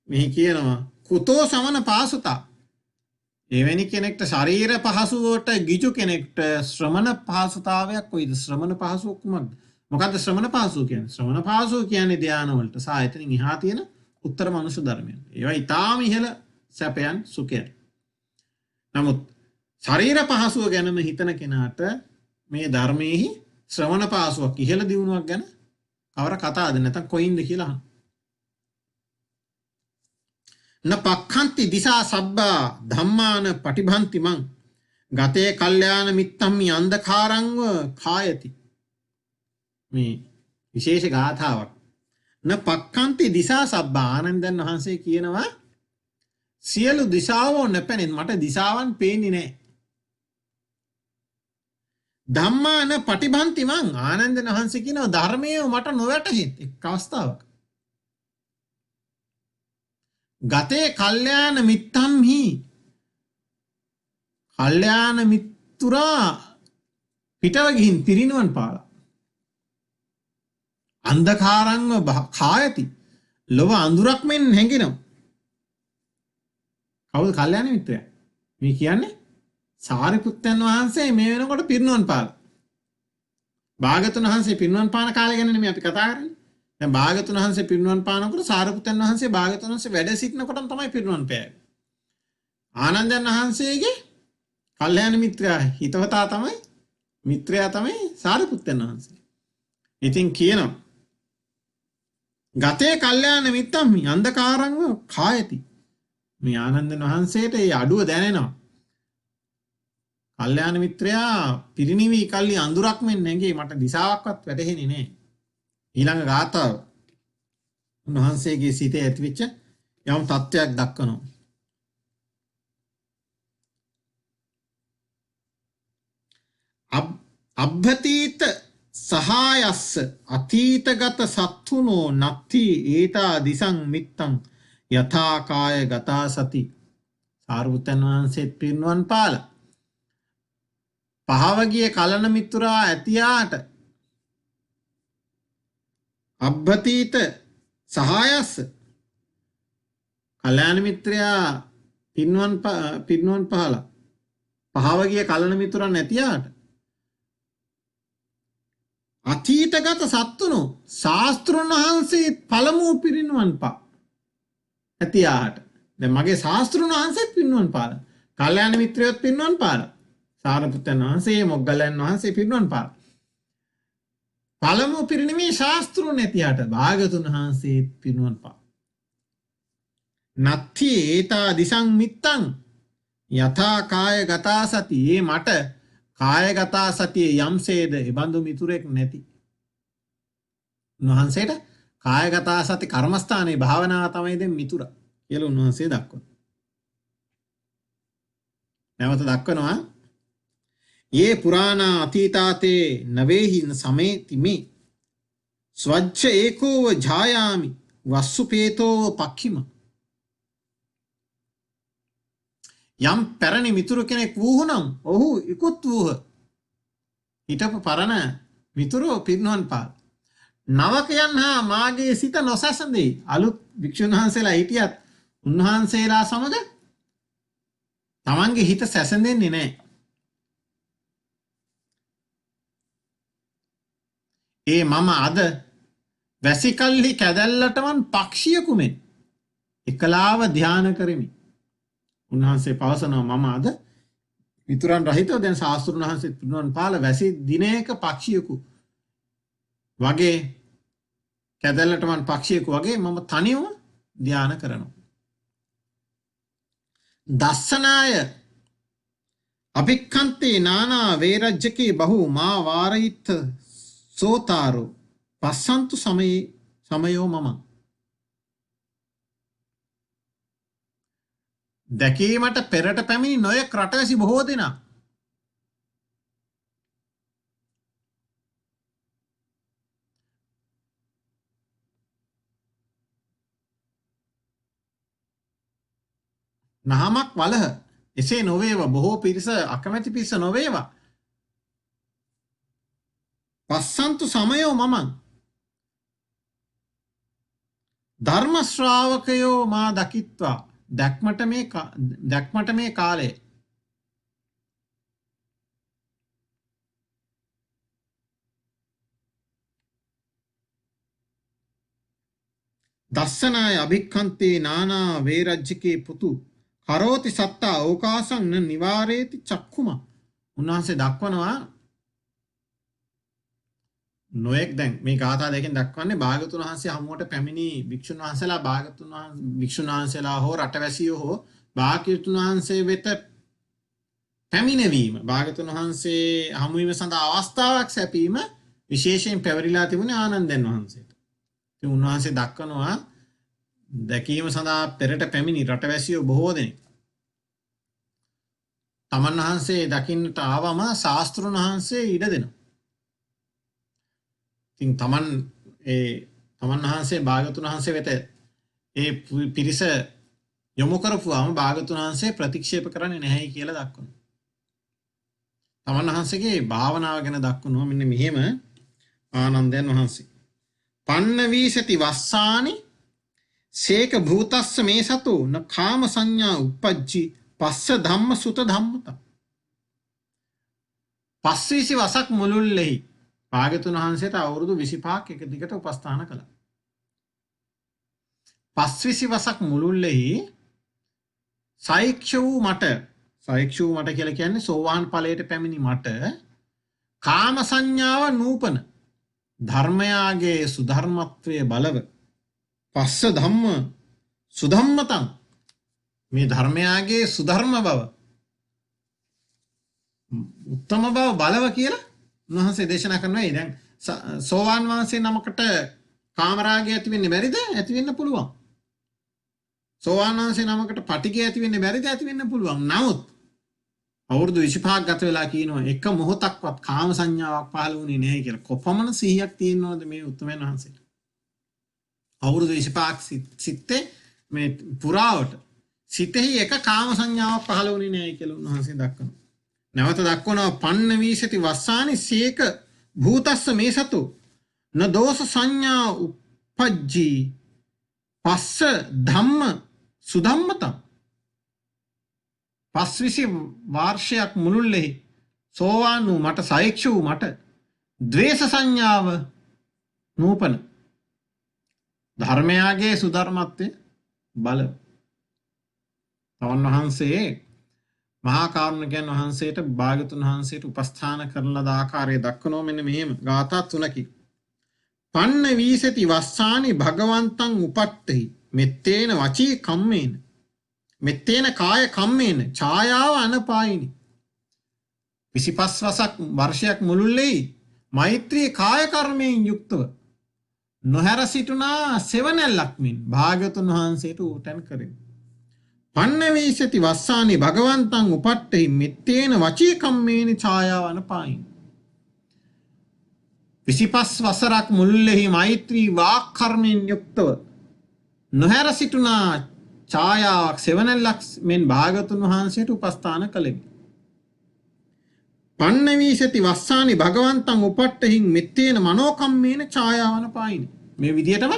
මෙහි කියනවා කුතෝ සමන පාසුතා එවැනි කෙනෙක්ට ශරීර පහසුවට ගිජු කෙනෙක්ට ශ්‍රමණ පහසුතාවයක් කොයිද ශ්‍රමණ පහසුව කුමක්ද මොකද්ද ශ්‍රමණ පහසුව කියන්නේ ශ්‍රමණ පහසුව කියන්නේ ධානය වලට සහ එතනින් එහා තියෙන උත්තර මනුෂ්‍ය ධර්මයන් ඒවා ඊටාම ඉහළ සැපයන් සුඛයන් නමුත් ශරීර පහසුව ගැනම හිතන කෙනාට මේ ධර්මයේහි ශ්‍රවණ පහසුවක් ඉහළ දියුණුවක් ගැන කවර කතාවද නැත්නම් කොයින්ද කියලා න පක්ඛන්ති දිසා සබ්බා ධම්මාන පටිභන්ති මං ගතේ කල්යාණ මිත්තම්මි අන්ධකාරංව කායති මේ විශේෂ ගාථාවක් න පක්ඛන්ති දිසා සබ්බා ආනන්දයන් වහන්සේ කියනවා සියලු දිශාවෝ නැපෙනෙන් මට දිශාවන් පේන්නේ නැහැ ධම්මාන පටිභන්ති මං ආනන්දයන් වහන්සේ කියනවා ධර්මයේ මට නොවැටහෙත් එක් අවස්ථාවක ගතේ කල්යාණ මිත්තම්හි කල්යාණ මිත්තුරා පිටව ගිහින් පිරිනුවන් පාලා අන්ධකාරංව කායති ලොව අඳුරක් මෙන් හැඟෙනවා කවුද කල්යාණ මිත්‍රයා මේ කියන්නේ සාරිපුත්තයන් වහන්සේ මේ වෙනකොට පිරිනුවන් පාලා භාගතුන් වහන්සේ පිරිනුවන් පාන කාලය ගැන නෙමෙයි අපි කතා කරන්නේ දැන් භාගතුන් වහන්සේ පිරිනුවන් පානකොට සාරිපුත්තයන් වහන්සේ භාගතුන් වහන්සේ වැඩ සිටිනකොටම තමයි පිරිනුවන් පෑවේ ආනන්දයන් වහන්සේගේ කල්යාණ මිත්‍රයා හිතවතා තමයි මිත්‍රයා තමයි සාරිපුත්තයන් වහන්සේ ඉතින් කියනවා ගතේ කල්යාණ මිත්තම්හි අන්ධකාරංව කායති මේ ආනන්දයන් වහන්සේට ඒ අඩුව දැනෙනවා කල්යාණ මිත්‍රයා පිරිනිවි කල්ලි අඳුරක් මෙන් නැගේ මට දිශාවක්වත් වැටහෙන්නේ නැහැ ඊළඟ ගාථාව උන්වහන්සේගේ සිතේ ඇතිවෙච්ච යම් තත්ත්වයක් දක්වනවා අබ්බතීත සහායස්ස අතීතගත සත්තුනෝ නත්ති ඒතා දිසං මිත්තං යථා කාය ගතා සති සාරිපුත්තයන් වහන්සේත් පිරිනුවන් පාලා පහවගිය කලන මිතුරා ඇතියාට අබ්බතීත සහායස්ස කල්‍යාණ මිත්‍රයා පිරිනුවන් පාලා පහවගිය කලන මිතුරන් ඇතියාට අතීතගත සත්තුනෝ ශාස්ත්‍රුන් වහන්සේ පළමු පිරිනුවන් පා ඇතියාට දැන් මගේ ශාස්ත්‍රුන් වහන්සේ පිරිනුවන් පාලා කල්‍යාණ මිත්‍රයොත් පිරිනුවන් පාලා සාරිපුත්තයන් වහන්සේ මොග්ගලයන් වහන්සේ පිරිනුවන් පාලා පළමු පිරිනිමේ ශාස්ත්‍රුන් ඇතියාට භාගතුන් වහන්සේ පිරිනුවන් පා නත්ති ඒතා දිසං මිත්තං යථා කාය ගතා සති ඒ මට කායගතා සතිය යම්සේද එබඳු මිතුරෙක් නැති උන්වහන්සේට කායගතා සති කර්මස්ථානයේ භාවනාව තමයි දැන් මිතුරා කියලා උන්වහන්සේ දක්වනවා නැවත දක්වනවා ये पुराना अतीताते नवेहि समेति मे स्वच्छ एकोव झायामि वස්සුපේතෝව පක්ඛිම යම් පැරණි මිතුරු කෙනෙක් වූහුනම් ඔහු ඉක්ුත් වූහ හිටපු පරණ මිතුරෝ පිරිනුවන් පාල නවකයන් හා මාගේ සිත නොසැසඳේ අලුත් භික්ෂුන් වහන්සේලා හිටියත් උන්වහන්සේලා සමග තමන්ගේ හිත සැසඳෙන්නේ නැහැ ඒ මම අද වැසිකල්හි කැදැල්ලටවන් පක්ෂියකුමෙන් එකලාව ධ්‍යාන කරමි උන්වහන්සේ පවසනවා මම අද මිතුරන් රහිතව දැන් ශාස්ත්‍රුන් වහන්සේ පිරිනුවන් පාල වැසි දිනයක පක්ෂියෙකු වගේ කැදැල්ලටමන් පක්ෂියෙකු වගේ මම තනියම ධ්‍යාන කරනවා. දස්සනාය අභික්ඛන්තේ නානා වේරජ්ජකේ බහු මා වාරයිත්ත සෝතාරෝ පස්සන්තු සමයෝ මම. දැකීමට පෙරට පැමිණි නොයෙක් රටවැසි බොහෝ දෙනා නහමක් වලහ එසේ නොවේවා බොහෝ පිරිස අකමැති පිරිස නොවේවා පස්සන්තු සමයෝ මමං ධර්ම ශ්‍රාවකයෝ මා දකිත්වා දැක්මට මේ කාලේ දස්සනාය අභික්ඛන්තේ නානා වේරජ්ජකේ පුතු කරෝති සත්තා ඕකාසං න නිවාරේති චක්කුම. උන්වහන්සේ දක්වනවා නොයෙක් දැන් මේ ගාථා දෙකෙන් දක්වන්නේ භාග්‍යවතුන් වහන්සේ හමුවට පැමිණි භික්ෂුන් වහන්සේලා හෝ රටවැසියෝ හෝ භාග්‍යවතුන් වහන්සේ වෙත පැමිණවීම භාග්‍යවතුන් වහන්සේ හමුවීම සඳහා අවස්ථාවක් සැපීම විශේෂයෙන් පැවරිලා තිබුණේ ආනන්දයන් වහන්සේට. ඉතින් උන්වහන්සේ දක්වනවා දැකීම සඳහා පෙරට පැමිණි රටවැසියෝ බොහෝ දෙනෙක් තමන් වහන්සේ දකින්නට ආවම ශාස්ත්‍රුන් වහන්සේ ඉඩ දෙනවා. ඉතින් තමන් වහන්සේ භාග්‍යවතුන් වහන්සේ වෙත ඒ පිරිස යොමු කරපුවාම භාග්‍යවතුන් වහන්සේ ප්‍රතික්ෂේප කරන්නේ නැහැයි කියලා දක්වනවා. තමන් වහන්සේගේ භාවනාව ගැන දක්වනවා මෙන්න මෙහෙම ආනන්දයන් වහන්සේ. පන්න වීසති වස්සානි සේක භූතස්ස මේ සතෝ න කාම සංඥා උප්පජ්ජි පස්ස ධම්ම සුත ධම්මත. පස්විසි වසක් මුළුල්ලෙහි භාග්‍යවතුන් වහන්සේට අවුරුදු 25ක් එක දිගට උපස්ථාන කළා. පස්විසි වසක් මුළුල්ලෙහි සෛක්ෂ වූ මට කියලා කියන්නේ සෝවාන් ඵලයට පැමිණි මට කාම සංඥාව නූපන ධර්මයාගේ සුධර්මත්වයේ බලව පස්ස ධම්ම සුධම්මතං මේ ධර්මයාගේ සුධර්ම බව උත්තම බව බලව කියලා උන්වහන්සේ දේශනා කරනවා. දැන් සෝවාන් වහන්සේ නමකට කාමරාගය ඇති වෙන්නේ බැරිද? ඇති වෙන්න පුළුවන්. සෝවාන් වහන්සේ නමකට පටිඝය ඇති වෙන්නේ බැරිද? ඇති වෙන්න පුළුවන්. නමුත් අවුරුදු 25ක් ගත වෙලා කියනවා එක මොහොතක්වත් කාම සංඥාවක් පහළ වුණේ නැහැ කියලා. කොපමණ සිහියක් තියෙනවද මේ උත්තමයන් වහන්සේට? අවුරුදු 25ක් සිත්තේ මේ පුරාවට සිතෙහි එක කාම සංඥාවක් පහළ වුණේ නැහැ කියලා උන්වහන්සේ දක්වනවා. නැවත දක්වනවා පන්න වීසති වස්සානි සේක භූතස්ස මේ සතු න දෝෂ සංඥා උපජ්ජී පස්ස ධම්ම සුධම්මතං. පස්විසි වර්ෂයක් මුළුල්ලෙහි සෝවාන් වූ මට සෛක්ෂ වූ මට ද්වේෂ සංඥාව නූපන ධර්මයාගේ සුධර්මත්වය බල. තමන් වහන්සේ මහා කාරුණිකයන් වහන්සේට භාග්‍යවතුන් වහන්සේට උපස්ථාන කරන ලද ආකාරය දක්වනවා මෙන්න මෙහෙම ගාථා 3කින්. පන්න වීසති වස්සානි භගවන්තං උපට්ඨහි මෙත්තේන වචී කම්මේන මෙත්තේන කාය කම්මේන ඡායාව අනපායිනි. 25 වර්ෂයක් මුළුල්ලේ මෛත්‍රී කාය කර්මයෙන් යුක්තව නොහැර සිටුනා සෙවණැල්ලක් මෙන් භාග්‍යවතුන් වහන්සේට උටන් කරෙමි. පන්න වීසති වස්සානි භගවන්තං උපට්ඨහි මෙත්තේන වචී කම්මේන ඡායාව අනපායිනි. 25 වසරක් මුළුල්ලේ මෛත්‍රී වාක් කර්මයෙන් යුක්තව නොහැර සිටුනා ඡායාවක් සෙවණැල්ලක් මෙන් භාග්‍යවතුන් වහන්සේට උපස්ථාන කළෙමි. පන්න වීසති වස්සානි භගවන්තං උපට්ඨහි මෙත්තේන මනෝකම්මේන ඡායාවන පායිනි. මේ විදිහටම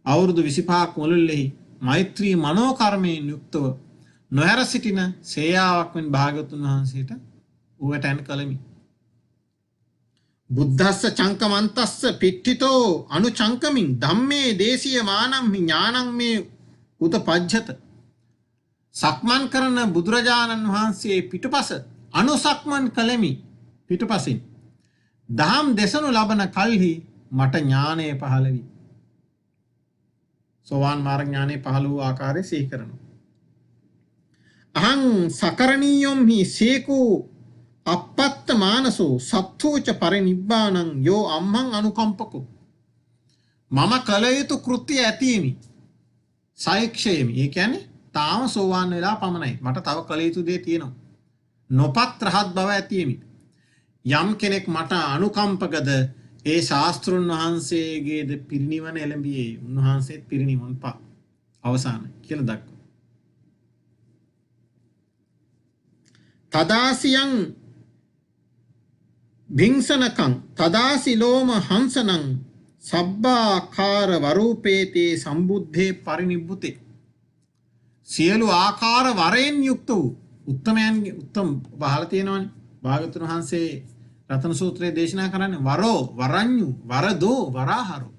අවුරුදු 25ක් මුළුල්ලේ මෛත්‍රී මනෝකර්මයෙන් යුක්තව නොහැර සිටින සේයාවක් මෙන් භාග්‍යවතුන් වහන්සේට උවටන් කළෙමි. බුද්ධස්ස චංකමන්තස්ස පිට්ඨිතෝ අනුචංකමින් ධම්මේ දේශීය මානම් ඥානං මේ උතපජ්ජත. සක්මන් කරන බුදුරජාණන් වහන්සේ පිටුපස අනුසක්මන් කළෙමි පිටුපසින්. දහම් දෙසනු ලබන කල්හි මට ඥානය පහළ වී. සෝවාන් මාර්ග ඥානය පහළ වූ ආකාරය සිහි කරනවා. අහං සකරණීයොම්හි සේකෝ අපත්ත මානසෝ සත්ථෝච පරිනිබ්බානං යෝ අම්මං අනුකම්පකෝ. මම කළ යුතු කෘත්‍ය ඇතිමි. සෛක්ෂයමි. ඒ කියන්නේ තාම සෝවාන් වෙලා පමණයි. මට තව කළ යුතු දේ තියෙනවා. නොපත් රහත් බව ඇතිමි. යම් කෙනෙක් මට අනුකම්පකද ඒ ශාස්ත්‍රුන් වහන්සේගේද පිරිනිවන එළඹියේ. උන්වහන්සේත් පිරිනිවන් පා අවසාන කියලා දක්වනවා. තදාසියං භිංසනකං තදාසිලෝම හංසනං සබ්බාකාර වරූපේතේ සම්බුද්ධේ පරිනිබ්බුතේ. සියලු ආකාර වරයෙන් යුක්ත වූ උත්තමයන්ගේ උත්තම බහල තියෙනවනේ. භාගතුන් වහන්සේ රතන සූත්‍රයේ දේශනා කරන්නේ වරෝ වරඤ්ඤු වරදෝ වරාහරෝ.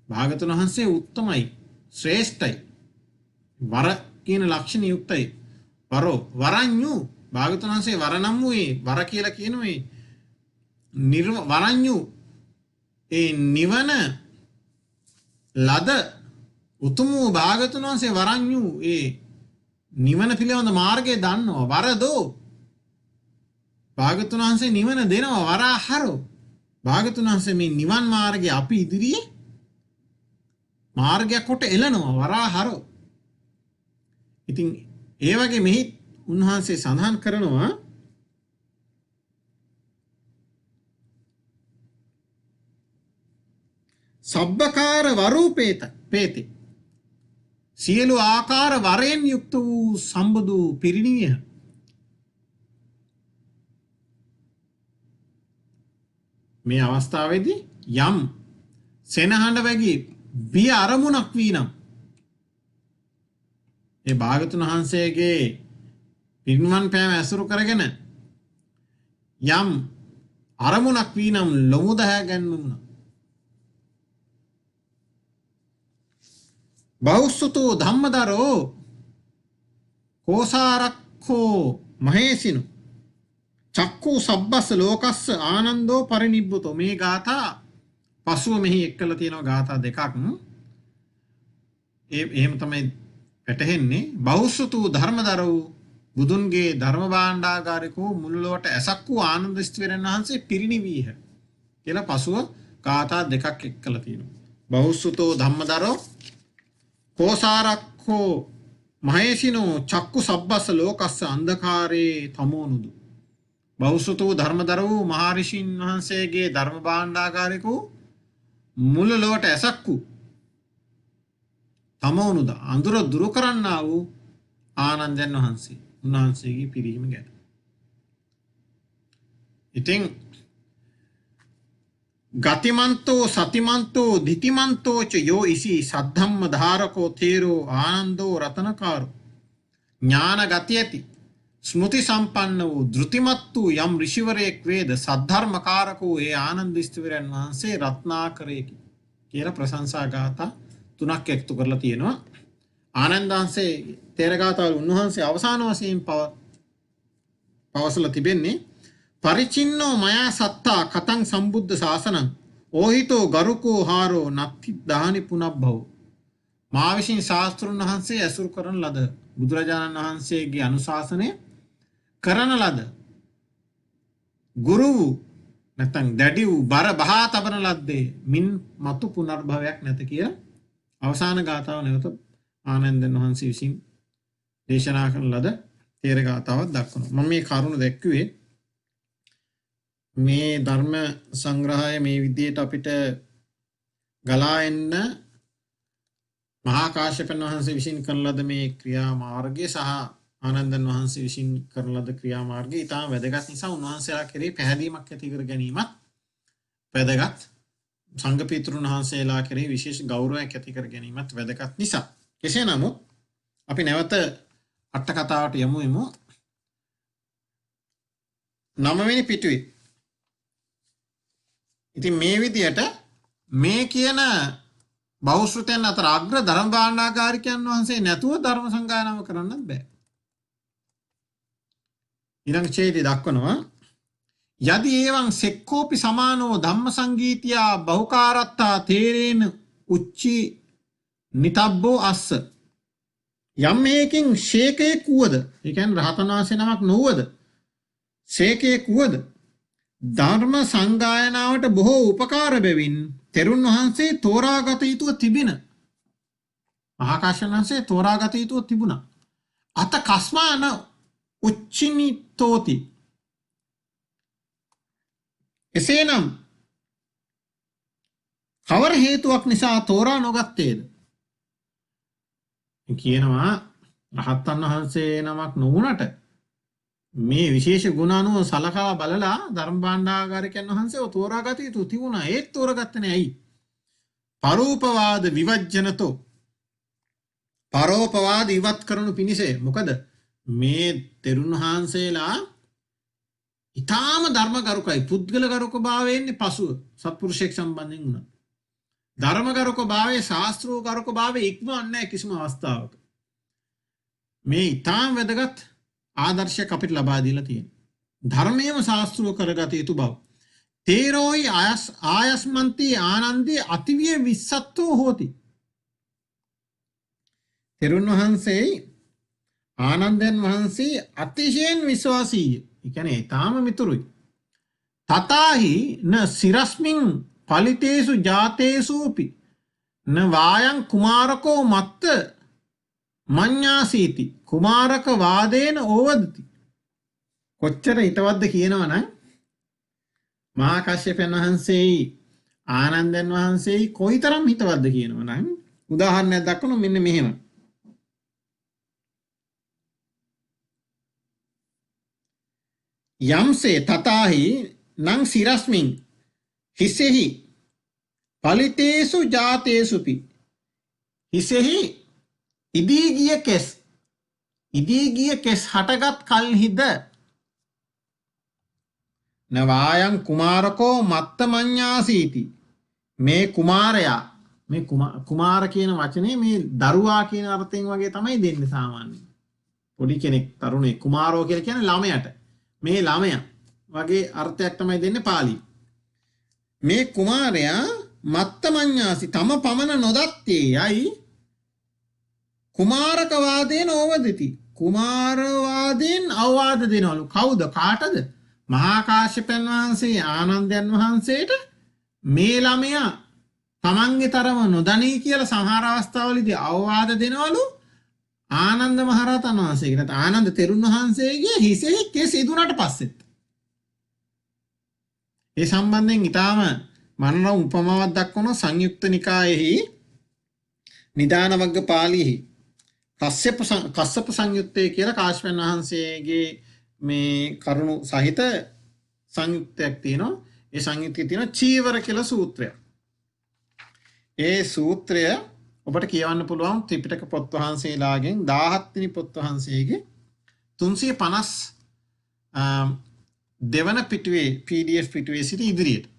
භාගතුන් වහන්සේ උත්තමයි ශ්‍රේෂ්ඨයි වර කියන ලක්ෂණ යුක්තයි. වරෝ වරඤ්ඤු භාගතුන් වහන්සේ වර නම් වූ වර කියලා කියනවා වරඤ්ඤු ඒ නිවන ලද උතුම් වූ භාගතුන් වහන්සේ වරඤ්ඤු ඒ නිවන පිළිබඳ මාර්ගය දන්නවා. වරදෝ භාගතුන් වහන්සේ නිවන දෙනවා. වරාහරෝ භාගතුන් වහන්සේ මේ නිවන් මාර්ගය අපි ඉදිරියේ මාර්ගයක් කොට එළනවා. වරාහරෝ. ඉතින් ඒ වගේ මෙහි උන්වහන්සේ සඳහන් කරනවා සබ්බකාර වරූපේත පේති. සියලු ආකාර වරයෙන් යුක්ත වූ සම්බුදු පිරිණිවිය. මේ අවස්ථාවේදී යම් සෙනහඬ වැගී බිය අරමුණක් වී නම් ඒ භාගතුන් වහන්සේගේ පිරිනිවන් පෑම ඇසුරු කරගෙන යම් අරමුණක් වී නම් ලොමු දහය ගැන්වුණ. බෞස්සුතෝ ධම්මදරෝ කෝසාරක්ඛෝ මහේසිනු චක්කු සබ්බස් ලෝකස්ස ආනන්දෝ පරිනිබ්බුතෝ. මේ ගාථා පසුව මෙහි එක්කලා තියෙනවා ගාථා දෙකක්. එහෙම තමයි වැටහෙන්නේ. බෞස්සුතු ධර්මදරෝ බුදුන්ගේ ධර්ම භාණ්ඩාගාරිකෝ මුළුලොවට ඇසක් වූ ආනන්ද ස්ථවිරයන් වහන්සේ පිරිනිවීහ කියලා පසුව ගාථා දෙකක් එක්කලා තියෙනවා. බෞස්සුතෝ ධම්මදරෝ කෝසාරක්ඛෝ මහේසිනෝ චක්කු සබ්බස්ස ලෝකස්ස අන්ධකාරේ තමෝනුදු. බෞස්සුතෝ ධර්මදරෝ මහරිෂීන් වහන්සේගේ ධර්ම භාණ්ඩාගාරිකෝ මුළුලොවට ඇසක් වූ තමෝනුද අඳුර දුරු කරන්නා වූ ආනන්දයන් වහන්සේ උන්වහන්සේගේ පිරීම ගැන. ඉතින් ගතිමන්තෝ සතිමන්තෝ දිතිමන්තෝච යෝ ඉසි සද්ධම්ම ධාරකෝ තේරෝ ආනන්දෝ රතනකාරෝ. ඥාන ගති ඇති ස්මෘති සම්පන්න වූ ධෘතිමත් වූ යම් ඍෂිවරයෙක් වේද සද්ධර්මකාරකෝ ඒ ආනන්ද ස්ථවිරයන් වහන්සේ රත්නාකරයෙකි කියලා ප්‍රශංසා ගාථා තුනක් එකතු කරලා තියෙනවා. ආනන්ද වහන්සේ තේරගාථාවල උන්වහන්සේ අවසාන වශයෙන් පවසලා තිබෙන්නේ පරිචින්නෝ මයා සත්තා කතං සම්බුද්ධ ශාසනං ඕහිතෝ ගරුකෝ හාරෝ නත්ති දානි පුනබ්බව. මා විසින් ශාස්ත්‍රුන් වහන්සේ ඇසුරු කරන ලද බුදුරජාණන් වහන්සේගේ අනුශාසනය කරන ලද ගුරු වූ නැත්නම් දැඩි වූ බර බහා තබන ලද්දේ මින් මතු පුනර්භවයක් නැත කියලා අවසාන ගාථාව නැවත ආනන්දයන් වහන්සේ විසින් දේශනා කරන ලද තේර ගාථාවක් දක්වනවා. මම මේ කරුණ දැක්කුවේ මේ ධර්ම සංග්‍රහය මේ විදිහට අපිට ගලා එන්න මහා කාශ්‍යපයන් වහන්සේ විසින් කරන ලද මේ ක්‍රියාමාර්ගය සහ ආනන්දයන් වහන්සේ විසින් කරන ලද ක්‍රියාමාර්ගය ඉතාම වැදගත් නිසා උන්වහන්සේලා කෙරෙහි පැහැදීමක් ඇති කර ගැනීමත් වැදගත්. සංඝ පිතෘන් වහන්සේලා කෙරෙහි විශේෂ ගෞරවයක් ඇති කර ගැනීමත් වැදගත් නිසා. කෙසේ නමුත් අපි නැවත අට කතාවට යමු. 9 වෙනි පිටුවේ. ඉතින් මේ විදියට මේ කියන බෞද්ධයන් අතර අග්‍ර ධර්ම භාණ්ඩාගාරිකයන් වහන්සේ නැතුව ධර්ම සංගායනාව කරන්නත් බෑ. ඊළඟ ඡේදය දක්වනවා යදි එවං සෙක්කෝපි සමානෝ ධම්ම සංගීතියා බහුකාරත්තා තේරේන උච්චි නිතබ්බෝ අස්ස යම් මේකින් ශේකයෙක් වුවද ඒ කියන්නේ රහතන් වහන්සේ නමක් නොවුවද ශේකයෙක් වුවද ධර්ම සංගායනාවට බොහෝ උපකාර බැවින් තෙරුන් වහන්සේ තෝරාගත යුතුව තිබින මහා කාශ්‍යප වහන්සේ තෝරාගත යුතුව තිබුණා අත කස්මාන උච්චිනිතෝති එසේනම් කවර හේතුවක් නිසා තෝරා නොගත්තේද කියනවා රහතන් වහන්සේ නමක් නොවුනට මේ විශේෂ ගුණ අනුව සලකා බලලා ධර්ම භාණ්ඩාගාරිකයන් වහන්සේව තෝරාගත යුතු තිබුණා ඒත් තෝරාගත්තේ නැහැ ඇයි පරෝපවාද විවජ්ජනතෝ පරෝපවාද ඉවත් කරනු පිණිස මොකද මේ තෙරුන් වහන්සේලා ඊටාම ධර්මගරුකයි පුද්ගලගරුක භාවයෙන්නේ පසුව සත්පුරුෂයෙක් සම්බන්ධයෙන් වුණා ධර්මගරුක භාවයේ ශාස්ත්‍රෝගරුක භාවයේ ඉක්මවන්නේ නැහැ කිසිම අවස්ථාවක මේ ඊටාම වැදගත් ආදර්ශයක් අපිට ලබා දීලා තියෙනවා ධර්මයේම ශාස්ත්‍රව කරගත යුතු බව තේරෝයි ආයස්මන්ති ආනන්දී අතිවිය විස්සත්තෝ හෝති තෙරුන් වහන්සේ ආනන්දයන් වහන්සේ අතිශයින් විශ්වාසීය ඒ කියන්නේ ඊටාම මිතුරුයි තතාහි න සිරස්මින් පලිතේසු ජාතේසුපි න වායං කුමාරකෝ මත්ත මඤ්ඤාසීති කුමාරක වාදේන ඕවදති කොච්චර හිතවත්ද කියනවනම් මහා කාශ්‍යපයන් වහන්සේයි ආනන්දයන් වහන්සේයි කොයිතරම් හිතවත්ද කියනවනම් උදාහරණයක් දක්වනවා මෙන්න මෙහෙම යම්සේ තතාහි නං සිරස්මින් හිසෙහි පලිතේසු ජාතේසුපි හිසෙහි ඉදී ගිය කෙස් හටගත් කල්හිද නවායන් කුමාරකෝ මත්ත මඤ්ඤාසීති මේ කුමාරයා මේ කුමාර කියන වචනේ මේ දරුවා කියන අර්ථයෙන් වගේ තමයි දෙන්නේ සාමාන්‍යයෙන් පොඩි කෙනෙක් තරුණෙක් කුමාරෝ කියලා කියන්නේ ළමයට මේ ළමයා වගේ අර්ථයක් තමයි දෙන්නේ පාලි මේ කුමාරයා මත්ත මඤ්ඤාසි තම පමණ නොදත්තේ යයි කුමාරකවාදයෙන් ඕවදති කුමාරවාදයෙන් අවවාද දෙනවලු කවුද කාටද මහා කාශ්‍යපයන් වහන්සේ ආනන්දයන් වහන්සේට මේ ළමයා තමන්ගේ තරම නොදනී කියලා සමහර අවස්ථාවලදී අවවාද දෙනවලු ආනන්ද මහරහතන් වහන්සේට ආනන්ද තෙරුන් වහන්සේගේ හිසෙහි කෙස් ඉදුණාට පස්සෙත් ඒ සම්බන්ධයෙන් ඊටාම මනෝරම උපමාවක් දක්වන සංයුක්ත නිකායෙහි නිදාන වග්ග පාළියෙහි කස්සප සංයුත්තේ කියලා කාශ්‍යපයන් වහන්සේගේ මේ කරුණු සහිත සංයුක්තයක් තියෙනවා ඒ සංයුත්තේ තියෙන චීවර කියලා සූත්‍රයක් ඒ සූත්‍රය ඔබට කියවන්න පුළුවන් ත්‍රිපිටක පොත් වහන්සේලාගෙන් 17 වෙනි පොත් වහන්සේගේ 350 දෙවන පිටුවේ PDF පිටුවේ සිට ඉදිරියට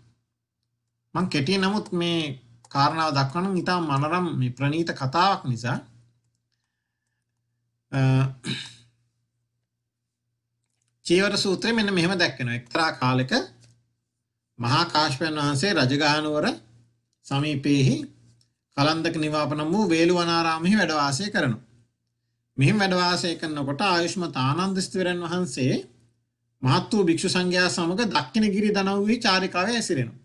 මම කෙටි නමුත් මේ කාරණාව දක්වන්න ඉතාම මනරම් මේ ප්‍රණීත කතාවක් නිසා චීවර සූත්‍රය මෙන්න මෙහෙම දැක්වෙනවා එක්තරා කාලෙක මහා කාශ්‍යපයන් වහන්සේ රජගහනුවර සමීපයේහි කලන්දක නිවාපන වූ වේළුවනාරාමෙහි වැඩ වාසය කරනවා. මෙහිම වැඩ වාසය කරනකොට ආයුෂ්මත් ආනන්ද ස්ථවිරයන් වහන්සේ මහත් වූ භික්ෂු සංඝයා සමග දක්ඛිණගිරි දනව්වේ චාරිකාවේ ඇසිරෙනවා.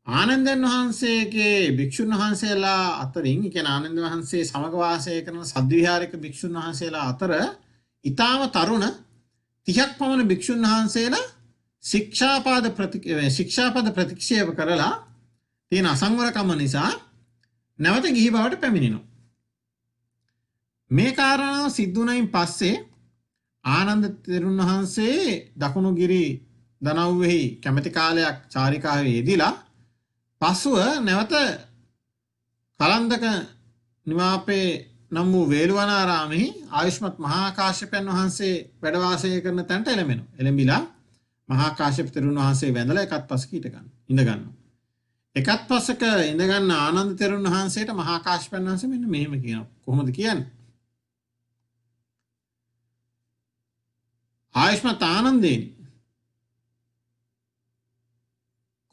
ආනන්දයන් වහන්සේගේ භික්ෂුන් වහන්සේලා අතරින් කියන්නේ ආනන්ද වහන්සේ සමග වාසය කරන සද්විහාරික භික්ෂුන් වහන්සේලා අතර ඊටාම තරුණ 30ක් පමණ භික්ෂුන් වහන්සේලා ශික්ෂාපද ප්‍රතික්ෂේප කරලා තියෙන අසංවරකම නිසා නැවත ගිහි බවට පැමිණෙනවා. මේ කාරණාව සිද්ධ වුණයින් පස්සේ ආනන්ද තෙරුන් වහන්සේ දකුණුගිරි දනව්වෙහි කැමැති කාලයක් චාරිකාවේ යෙදিলা පසුව නැවත කලන්දක නිවාපේ නම් වූ වේළුවනාරාමෙහි ආයුෂ්මත් මහා කාශ්‍යපයන් වහන්සේ වැඩ වාසය කරන තැනට එළඹෙනවා. එළඹිලා මහා කාශ්‍යප තෙරුන් වහන්සේ වැඳලා එකත් පසක ඉඳ ගන්නවා. එකත් පසක ඉඳ ගන්න ආනන්ද තෙරුන් වහන්සේට මහා කාශ්‍යපයන් වහන්සේ මෙන්න මෙහෙම කියනවා. කොහොමද කියන්නේ? ආයුෂ්මත් ආනන්දේනි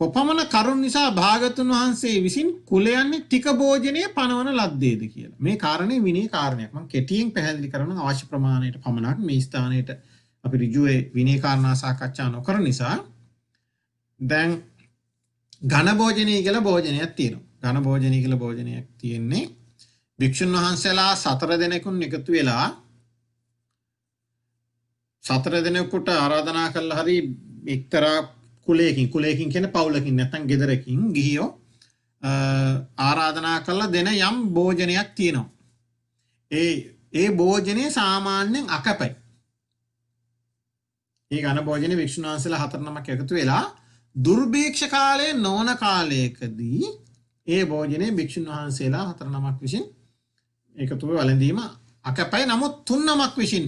කොපමණ කරුණ නිසා භාගතුන් වහන්සේ විසින් කුලයන්නේ ටික භෝජනය පනවන ලද්දේද කියලා. මේ කාරණේ විනය කාරණයක්. මම කෙටියෙන් පැහැදිලි කරනවා අවශ්‍ය ප්‍රමාණයට පමණක් මේ ස්ථානයේට අපි ඍජුවේ විනය කාරණා සාකච්ඡා නොකරන නිසා. දැන් ඝන භෝජනය කියලා භෝජනයක් තියෙනවා. ඝන භෝජනය කියලා භෝජනයක් තියෙන්නේ භික්ෂුන් වහන්සේලා 4 දෙනෙකුන් එකතු වෙලා 4 දෙනෙකුට ආරාධනා කළා හරි එක්තරා කුලයකින් කියන පවුලකින් නැත්නම් ගෙදරකින් ගිහියෝ ආරාධනා කළා දෙන යම් භෝජනයක් තියෙනවා. ඒ භෝජනේ සාමාන්‍යයෙන් අකපයි. ඒ ඝන භෝජනේ භික්ෂුන් වහන්සේලා 4 නමක් එකතු වෙලා දුර්භීක්ෂ කාලයේ නොවන කාලයකදී ඒ භෝජනේ භික්ෂුන් වහන්සේලා 4 නමක් විසින් එකතුව වළඳීම අකපයි. නමුත් 3 නමක් විසින්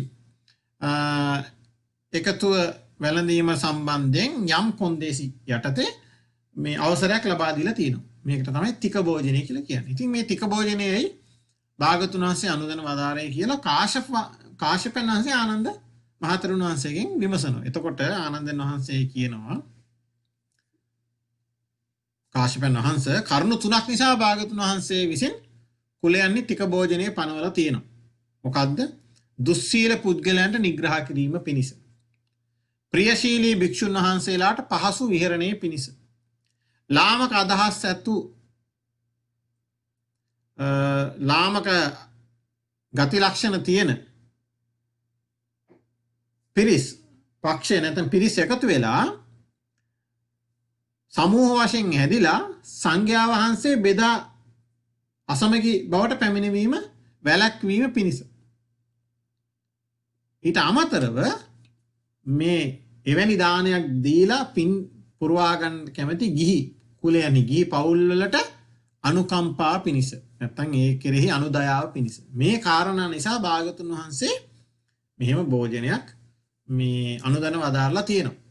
එකතුව වැළඳීම සම්බන්ධයෙන් යම් කොන්දේසි යටතේ මේ අවසරයක් ලබා දීලා තියෙනවා. මේකට තමයි තික භෝජනය කියලා කියන්නේ. ඉතින් මේ තික භෝජනයේයි භාගතුන් වහන්සේ අනුදැන වදාරේ කියලා කාශ්‍යපයන් වහන්සේ ආනන්ද මහතෙරුන් වහන්සේගෙන් විමසනවා. එතකොට ආනන්දයන් වහන්සේ කියනවා කාශ්‍යපයන් වහන්සේ කරුණු 3ක් නිසා භාගතුන් වහන්සේ විසින් කුලයන්නේ තික භෝජනයේ පනවලා තියෙනවා. මොකද්ද? දුස්සීල පුද්ගලයන්ට නිග්‍රහ කිරීම පිණිස. ප්‍රියශීලී භික්ෂුන් වහන්සේලාට පහසු විහරණයේ පිණිස. ලාමක අදහස් ඇතු ලාමක ගති ලක්ෂණ තියෙන පිරිස් පක්ෂය නැත්නම් පිරිස් එකතු වෙලා සමූහ වශයෙන් හැදිලා සංඝයා වහන්සේ බෙදා අසමගි බවට පැමිණීම වැළැක්වීම පිණිස. ඊට අමතරව මේ එවැනි දානයක් දීලා පින් පුරවා ගන්න කැමති ගිහි කුලයනි ගිහි පවුල් වලට අනුකම්පා පිණිස නැත්නම් ඒ කෙරෙහි අනුදයාව පිණිස මේ කාරණා නිසා භාගතුන් වහන්සේ මෙහෙම භෝජනයක් මේ අනුදැන වදාරලා තියෙනවා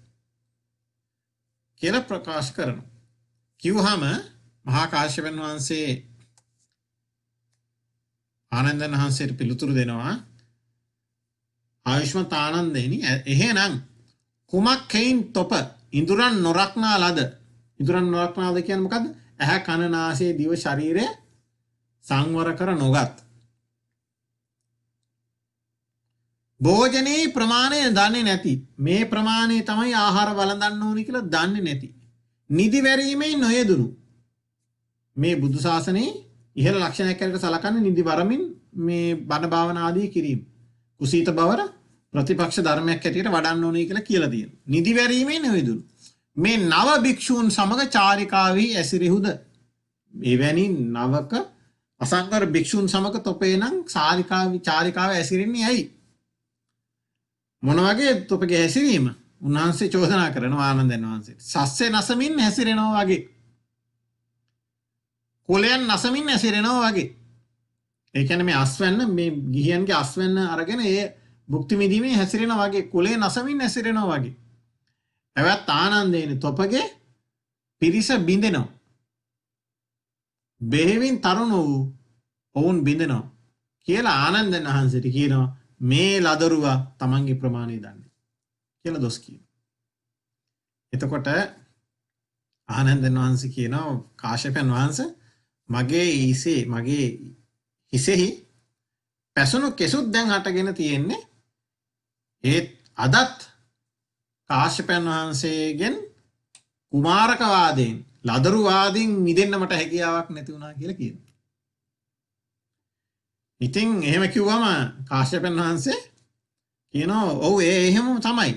කියලා ප්‍රකාශ කරනවා. කිව්වහම මහා කාශ්‍යපයන් වහන්සේ ආනන්දයන් වහන්සේට පිළිතුරු දෙනවා ආයුෂ්මත් ආනන්දේනි එහෙනම් කුමක් හේයින් තොප ඉඳුරන් නොරක්නා ලද ඉඳුරන් නොරක්නාද කියන්නේ මොකද්ද? ඇහැ කන නාසය දිව ශරීරය සංවර කර නොගත් භෝජනේ ප්‍රමාණය දන්නේ නැති මේ ප්‍රමාණය තමයි ආහාර වළඳන්න ඕනි කියලා දන්නේ නැති නිදි වැරීමේ නොයෙදුණු මේ බුදු සාසනේ ඉහළ ලක්ෂණයක් හැටියට සලකන්නේ නිදි වරමින් මේ බණ භාවනා ආදී කිරීම කුසීත බවර ප්‍රතිපක්ෂ ධර්මයක් හැටියට වඩන්න ඕනේ කියලා කියලා තියෙනවා. නිදි වැරීමේ නෙවෙදුණු. මේ නව භික්ෂූන් සමග චාරිකාවී ඇසිරිහුද එවැනි නවක අසංවර භික්ෂූන් සමග තොපේ නම් චාරිකාව ඇසිරෙන්නේ ඇයි? මොන වගේ තොපගේ හැසිරීම? උන්වහන්සේ චෝදනා කරනවා ආනන්දයන් වහන්සේට. සස්සේ නසමින් හැසිරෙනවා වගේ. කුලයන් නසමින් හැසිරෙනවා වගේ. ඒ කියන්නේ මේ අස්වැන්න මේ ගිහියන්ගේ අස්වැන්න අරගෙන ඒ භුක්ති විඳීමේ හැසිරෙනවා වගේ කුලේ නසමින් හැසිරෙනවා වගේ. එවත් ආනන්දේනි තොපගේ පිරිස බින්දෙනවා. බෙහෙවින් තරුණ වූ ඔවුන් බින්දෙනවා කියලා ආනන්දයන් වහන්සේට කියනවා මේ ලදරුවා තමන්ගේ ප්‍රමාණය දන්නේ කියලා දොස් කියනවා. එතකොට ආනන්දයන් වහන්සේ කියනවා කාශ්‍යපයන් වහන්සේ මගේ හිසෙහි පැසුණු කෙසුත් දැන් හටගෙන තියෙන්නේ ඒත් අදත් කාශ්‍යපයන් වහන්සේගෙන් කුමාරකවාදයෙන් ලදරුවාදයෙන් මිදෙන්න මට හැකියාවක් නැති වුණා කියලා කියනවා. ඉතින් එහෙම කිව්වම කාශ්‍යපයන් වහන්සේ කියනවා ඔව් එහෙම තමයි.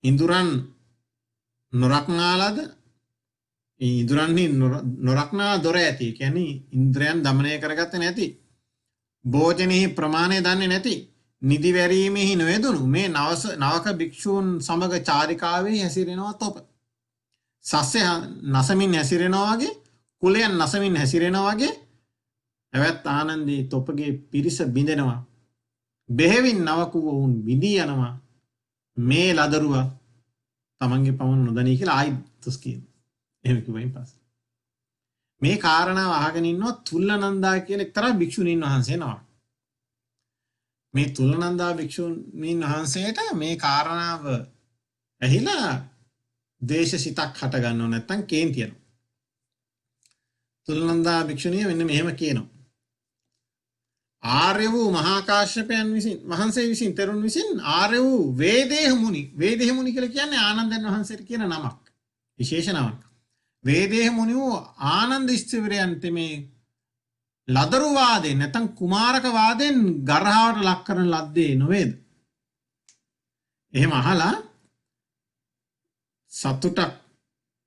ඉඳුරන් නොරක්නාලද ඉඳුරන්හි නොරක්නා දොර ඇති. කියන්නේ ඉන්ද්‍රයන් দমনය කරගත්තේ නැති. භෝජනෙහි ප්‍රමාණය දන්නේ නැති. නිදි වැරීමෙහි නොයෙදුණු මේ නවක භික්ෂූන් සමග චාරිකාවේ හැසිරෙනවා තොප. සස්සේ නසමින් හැසිරෙනවා වගේ කුලයන් නසමින් හැසිරෙනවා වගේ එවත් ආනන්දී තොපගේ පිරිස බිඳෙනවා. බෙහෙවින් නවක වුන් විදී යනවා. මේ ලදරුවා තමන්ගේ පමණ නොදනී කියලා ආයි තුස් කියනවා. එහෙම කිව්වයින් පස්සේ මේ කාරණාව අහගෙන ඉන්නවා තුල්ලනන්දා කියලා එක්තරා භික්ෂුණීන් වහන්සේ නමක්. මේ තුලනන්දා භික්ෂුණීන් වහන්සේට මේ කාරණාව ඇහිලා දේශසිතක් හට ගන්නව නැත්තම් කේන්ති යනවා. තුලනන්දා භික්ෂුණිය මෙන්න මෙහෙම කියනවා. ආර්ය වූ මහා කාශ්‍යපයන් විසින් වහන්සේ විසින් තෙරුන් විසින් ආර්ය වූ වේදේහ මුනි කියලා කියන්නේ ආනන්දයන් වහන්සේට කියන නමක්. විශේෂ නමක්. වේදේහ මුනි වූ ආනන්ද ස්ථවිරයන්ට මේ ලදරු වාදයෙන් නැත්නම් කුමාරක වාදයෙන් ගරහාවට ලක් කරන ලද්දේ නොවේද? එහෙම අහලා සතුටක්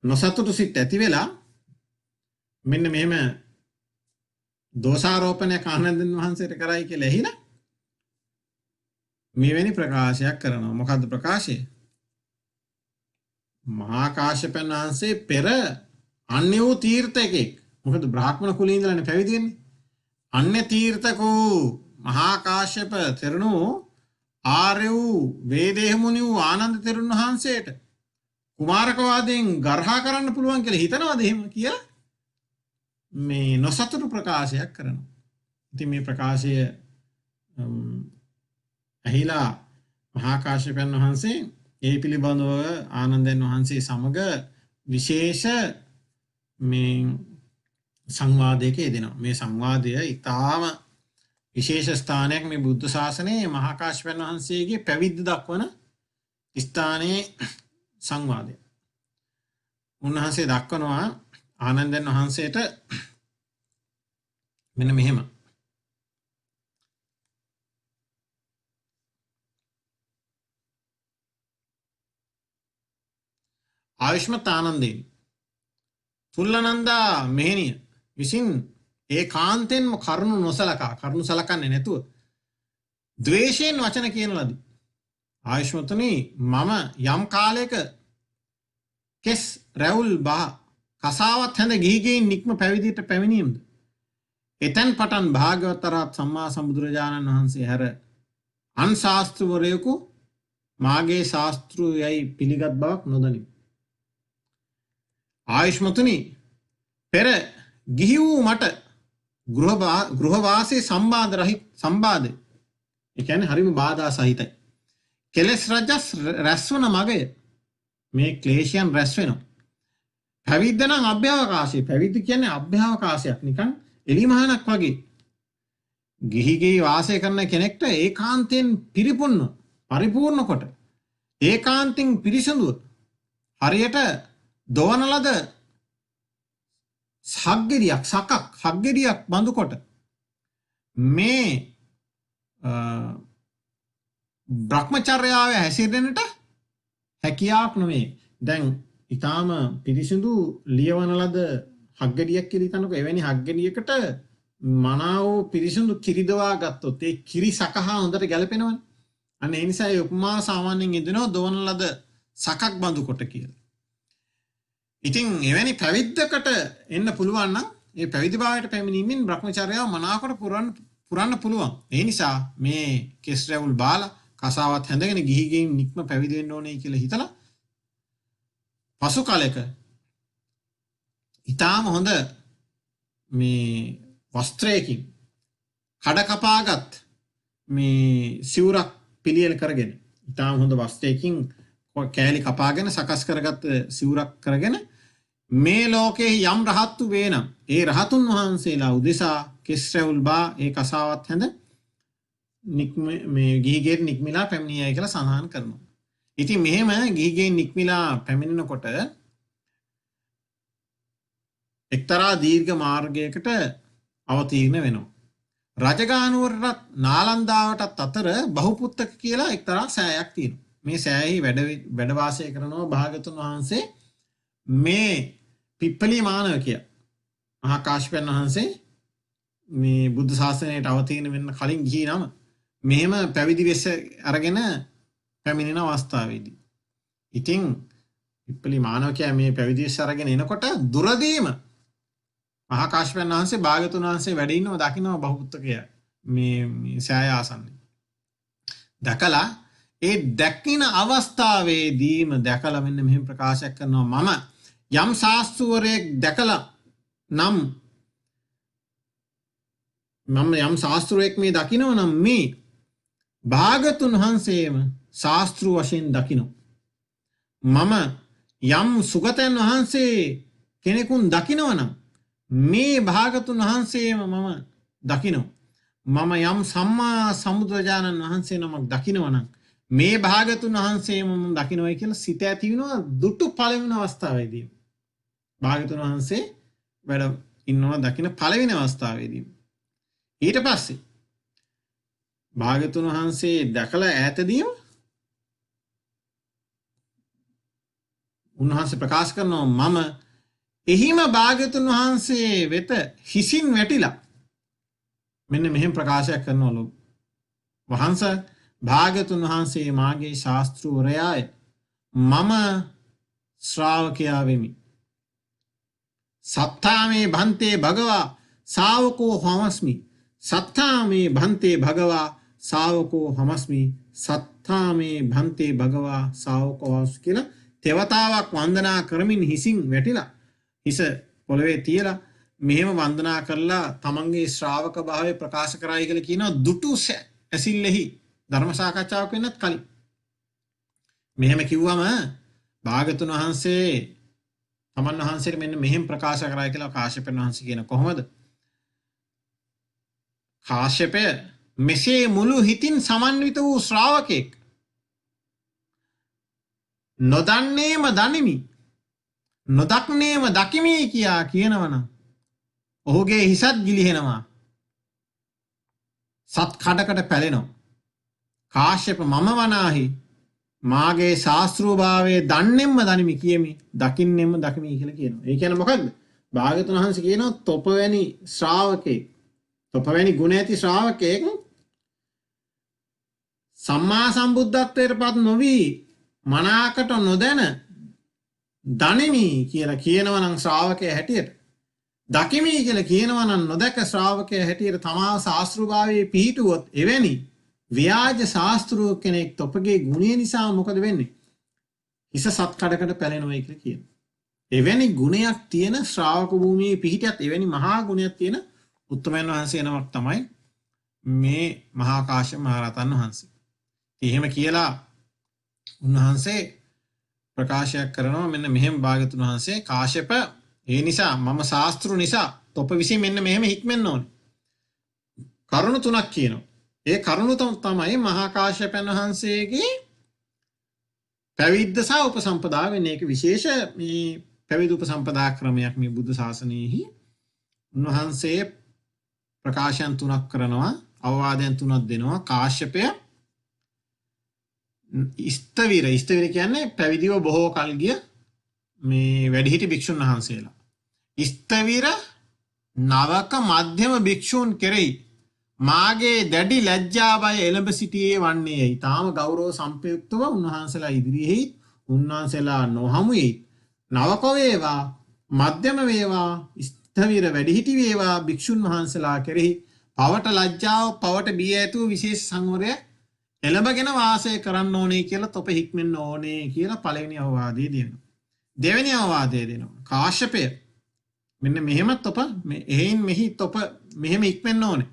නොසතුටු සිත් ඇති වෙලා මෙන්න මෙහෙම දෝෂාරෝපණයක් ආනන්දයන් වහන්සේට කරයි කියලා ඇහිලා මෙවැනි ප්‍රකාශයක් කරනවා. මොකද්ද ප්‍රකාශය? මහා කාශ්‍යපයන් වහන්සේ පෙර අන්‍ය වූ තීර්ථකෙක්. මොකද බ්‍රාහ්මණ කුලේ ඉඳලානේ පැවිදි වෙන්නේ. අන්‍ය තීර්ථකෝ මහා කාශ්‍යප තෙරණෝ ආර්ය වූ වේදේහ මුනි වූ ආනන්ද තෙරුන් වහන්සේට කුමාරක වාදයෙන් ගර්හා කරන්න පුළුවන් කියලා හිතනවාද එහෙම කියලා මේ නොසතුටු ප්‍රකාශයක් කරනවා. ඉතින් මේ ප්‍රකාශය ඇහිලා මහා කාශ්‍යපයන් වහන්සේ ඒ පිළිබඳව ආනන්දයන් වහන්සේ සමග විශේෂ මේ සංවාදයක යෙදෙනවා. මේ සංවාදය ඊටාම විශේෂ ස්ථානයක් මේ බුද්ධ ශාසනයේ මහා කාශ්‍යපයන් වහන්සේගේ පැවිද්ද දක්වන ස්ථානයේ සංවාදය. උන්වහන්සේ දක්වනවා ආනන්දයන් වහන්සේට මෙන්න මෙහෙම. ආයුෂ්මත් ආනන්දේනි තුල්ලනන්දා මෙහෙණිය විසින් ඒකාන්තයෙන්ම කරුණු සලකන්නේ නැතුව ද්වේෂයෙන් වචන කියන ලදී. ආයුෂ්මතුනි මම යම් කාලයක කෙස් රැවුල් බහ කසාවත් හැඳ ගිහිගෙයින් නික්ම පැවිදිට පැමිණීමද එතැන් පටන් භාග්‍යවත් අරහත් සම්මා සම්බුදුරජාණන් වහන්සේ හැර අන් ශාස්ත්‍රවරයෙකු මාගේ ශාස්ත්‍රයයි පිළිගත් බවක් නොදනිමි. ආයුෂ්මතුනි පෙර ගිහි වූ මට ගෘහවාසී සම්බාධය ඒ කියන්නේ හරිම බාධා සහිතයි. කෙලෙස් රජස් රැස්වන මගය මේ ක්ලේශයන් රැස් වෙනවා. පැවිද්ද නම් අභ්‍යවකාශය. පැවිදි කියන්නේ අභ්‍යවකාශයක් නිකන් එලිමහනක් වගේ. ගිහිගේ වාසය කරන කෙනෙක්ට ඒකාන්තයෙන් පරිපූර්ණ කොට ඒකාන්තයෙන් පිරිසඳුව හරියට දොවන ලද හග්ගෙඩියක් බඳු කොට මේ බ්‍රහ්මචර්යාව හැසිරෙන්නට හැකියාවක් නොවේ. දැන් ඊටාම පිරිසිදු ලියවන ලද හග්ගෙඩියක් කියලා හිතනකො එවැනි හග්ගෙඩියකට මනාව පිරිසිදු කිරිදවා ගත්තොත් ඒ කිරි සකහා හොඳට ගැලපෙනවනේ. අන්න ඒ නිසා ඒ උපමාව සාමාන්‍යයෙන් යෙදෙනවා දොවන ලද සකක් බඳු කොට කියලා. ඉතින් එවැනි පැවිද්දකට එන්න පුළුවන් නම් ඒ පැවිදි භාවයට පැමිණීමෙන් බ්‍රහ්මචර්යාව මනාවකට පුරන්න පුළුවන්. ඒ නිසා මේ කෙස් රැවුල් බාලා කසාවත් හැඳගෙන ගිහිගෙයින් නික්ම පැවිදි වෙන්න ඕනේ කියලා හිතලා පසු කාලයක ඊටාම හොඳ මේ වස්ත්‍රයකින් කඩ කපාගත් මේ සිවුරක් පිළියෙල කරගෙන ඊටාම හොඳ වස්ත්‍රයකින් කෑලි කපාගෙන සකස් කරගත් සිවුරක් කරගෙන මේ ලෝකේ යම් රහත්තු වේනම් ඒ රහතුන් වහන්සේලා උදෙසා කෙස් රැවුල් බා ඒ කසාවත් හැඳ මේ ගිහිගෙන් නික්මිලා පැමිණියයි කියලා සඳහන් කරනවා. ඉතින් මෙහෙම ගිහිගෙන් නික්මිලා පැමිණෙනකොට එක්තරා දීර්ඝ මාර්ගයකට අවතීර්ණ වෙනවා. රජගහනුවරටත් නාලන්දාවටත් අතර බහුපුත්තක කියලා එක්තරා සෑයක් තියෙනවා. මේ සෑයෙහි වැඩ වාසය කරනවා භාග්‍යවතුන් වහන්සේ මේ පිප්පලී මානවකයා. මහා කාශ්‍යපයන් වහන්සේ මේ බුද්ධ ශාසනයට අවතීර්ණ වෙන්න කලින් ගිහි නම මෙහෙම පැවිදි වෙස අරගෙන පැමිණෙන අවස්ථාවේදී. ඉතින් පිප්පලී මානවකයා මේ පැවිදි වෙස අරගෙන එනකොට දුරදීම මහා කාශ්‍යපයන් වහන්සේ භාග්‍යවතුන් වහන්සේ වැඩ ඉන්නව දකින්න බහුපුත්තකයා මේ සෑය ආසන්නේ. දැකලා ඒ දැකින අවස්ථාවේදීම දැකලා මෙන්න මෙහෙම ප්‍රකාශයක් කරනවා මම යම් ශාස්ත්‍රවරයෙක් දැකලා නම් යම් ශාස්ත්‍රවරයෙක් මේ දකින්න නම් මේ භාගතුන් වහන්සේම ශාස්ත්‍රු වශයෙන් දකිනෝ. මම යම් සුගතයන් වහන්සේ කෙනෙකුන් දකිනවනම් මේ භාගතුන් වහන්සේම මම දකිනෝ. මම යම් සම්මා සම්බුදුරජාණන් වහන්සේ නමක් දකිනවනම් මේ භාගතුන් වහන්සේම මම දකිනවයි කියලා සිත ඇති වෙනවා දුටු පළවෙනි අවස්ථාවේදී. භාගතුන් වහන්සේ වැඩ ඉන්නවා දකින පළවෙනි අවස්ථාවේදී. ඊට පස්සේ භාගතුන් වහන්සේ දැකලා ඈතදීම උන්වහන්සේ ප්‍රකාශ කරනවා මම එහිම භාගතුන් වහන්සේ වෙත හිසින් වැටිලා මෙන්න මෙහෙම ප්‍රකාශයක් කරනවලු. වහන්සේ භාගතුන් වහන්සේ මාගේ ශාස්ත්‍රූවරයාය මම ශ්‍රාවකයා වෙමි. සත්තාමේ භන්තේ භගවා ශාවකෝ හමස්මි. සත්තාමේ භන්තේ භගවා ශාවකෝ හමස්මි. සත්තාමේ භන්තේ භගවා ශාවකෝ හමස්මි කියලා තෙවතාවක් වන්දනා කරමින් හිසින් වැටිලා හිස පොළවේ තියලා මෙහෙම වන්දනා කරලා තමන්ගේ ශ්‍රාවක භාවය ප්‍රකාශ කරයි කියලා කියනවා දුටු ඇසිල්ලෙහි ධර්ම සාකච්ඡාවක් වෙන්නත් කලින්. මෙහෙම කිව්වම භාගතුන් වහන්සේ තමන් වහන්සේට මෙන්න මෙහෙම ප්‍රකාශ කරයි කියලා කාශ්‍යපයන් වහන්සේ කියන කොහොමද? කාශ්‍යපය මෙසේ මුළු හිතින් සමන්විත වූ ශ්‍රාවකෙක් නොදන්නේම දනිමි නොදක්නේම දකිමි කියා කියනවනම් ඔහුගේ හිසත් ගිලිහෙනවා සත් කඩකට පැලෙනවා. කාශ්‍යප මම වනාහි මාගේ ශාස්ත්‍රූභාවයේ දන්නෙම්ම දනිමි කියමි දකින්නෙම්ම දකිමි කියලා කියනවා. ඒ කියන්නේ මොකද්ද? භාගතුන් වහන්සේ කියනවා තොපවැනි ශ්‍රාවකෙක් තොපවැනි ගුණ ඇති ශ්‍රාවකෙක් සම්මා සම්බුද්ධත්වයට පත් නොවි මනාකට නොදැන දනිමි කියලා කියනවනම් ශ්‍රාවකයා හැටියට දකිමි කියලා කියනවනම් නොදැක ශ්‍රාවකයා හැටියට තමා ශාස්ත්‍රභාවයේ පිහිටුවොත් එවැනි ව්‍යාජ ශාස්ත්‍රූ කෙනෙක් තොපගේ ගුණය නිසා මොකද වෙන්නේ? හිස සත් කඩකට පැලෙනවා කියලා කියනවා. එවැනි ගුණයක් තියෙන ශ්‍රාවක භූමියේ පිහිටියත් එවැනි මහා ගුණයක් තියෙන උත්තමයන් වහන්සේ නමක් තමයි මේ මහා කාශ්‍යප මහ රහතන් වහන්සේ. එහෙම කියලා උන්වහන්සේ ප්‍රකාශයක් කරනවා මෙන්න මෙහෙම භාගතුන් වහන්සේ කාශ්‍යප ඒ නිසා මම ශාස්ත්‍රු නිසා තොප විසින් මෙන්න මෙහෙම හික්මෙන්න ඕනේ. කරුණු තුනක් කියනවා. ඒ කරුණු තමයි මහා කාශ්‍යපයන් වහන්සේගේ පැවිද්ද සහ උපසම්පදා වෙන එක විශේෂ මේ පැවිදි උපසම්පදා ක්‍රමයක් මේ බුද්ධ ශාසනයෙහි උන්වහන්සේ ප්‍රකාශයන් තුනක් කරනවා අවවාදයන් තුනක් දෙනවා. කාශ්‍යපය ස්ථවිර කියන්නේ පැවිදිව බොහෝ කල් ගිය මේ වැඩිහිටි භික්ෂුන් වහන්සේලා. ස්ථවිර නවක මධ්‍යම භික්ෂූන් කෙරෙහි මාගේ දැඩි ලැජ්ජා බය එළඹ සිටියේ වන්නේයි. තාම ගෞරව සම්පයුක්තව උන්වහන්සේලා ඉදිරියෙහි උන්වහන්සේලා නොහමුයි. නවක වේවා මධ්‍යම වේවා ස්ථවිර වැඩිහිටි වේවා භික්ෂුන් වහන්සේලා කෙරෙහි පවට ලැජ්ජාව පවට බිය ඇතුව විශේෂ සංවරය එළඹගෙන වාසය කරන්න ඕනේ කියලා තොප හික්මෙන්න ඕනේ කියලා පළවෙනි අවවාදය දෙනවා. දෙවෙනි අවවාදය දෙනවා. කාශ්‍යපය මෙන්න මෙහෙම තොප එහෙන් මෙහි තොප මෙහෙම හික්මෙන්න ඕනේ.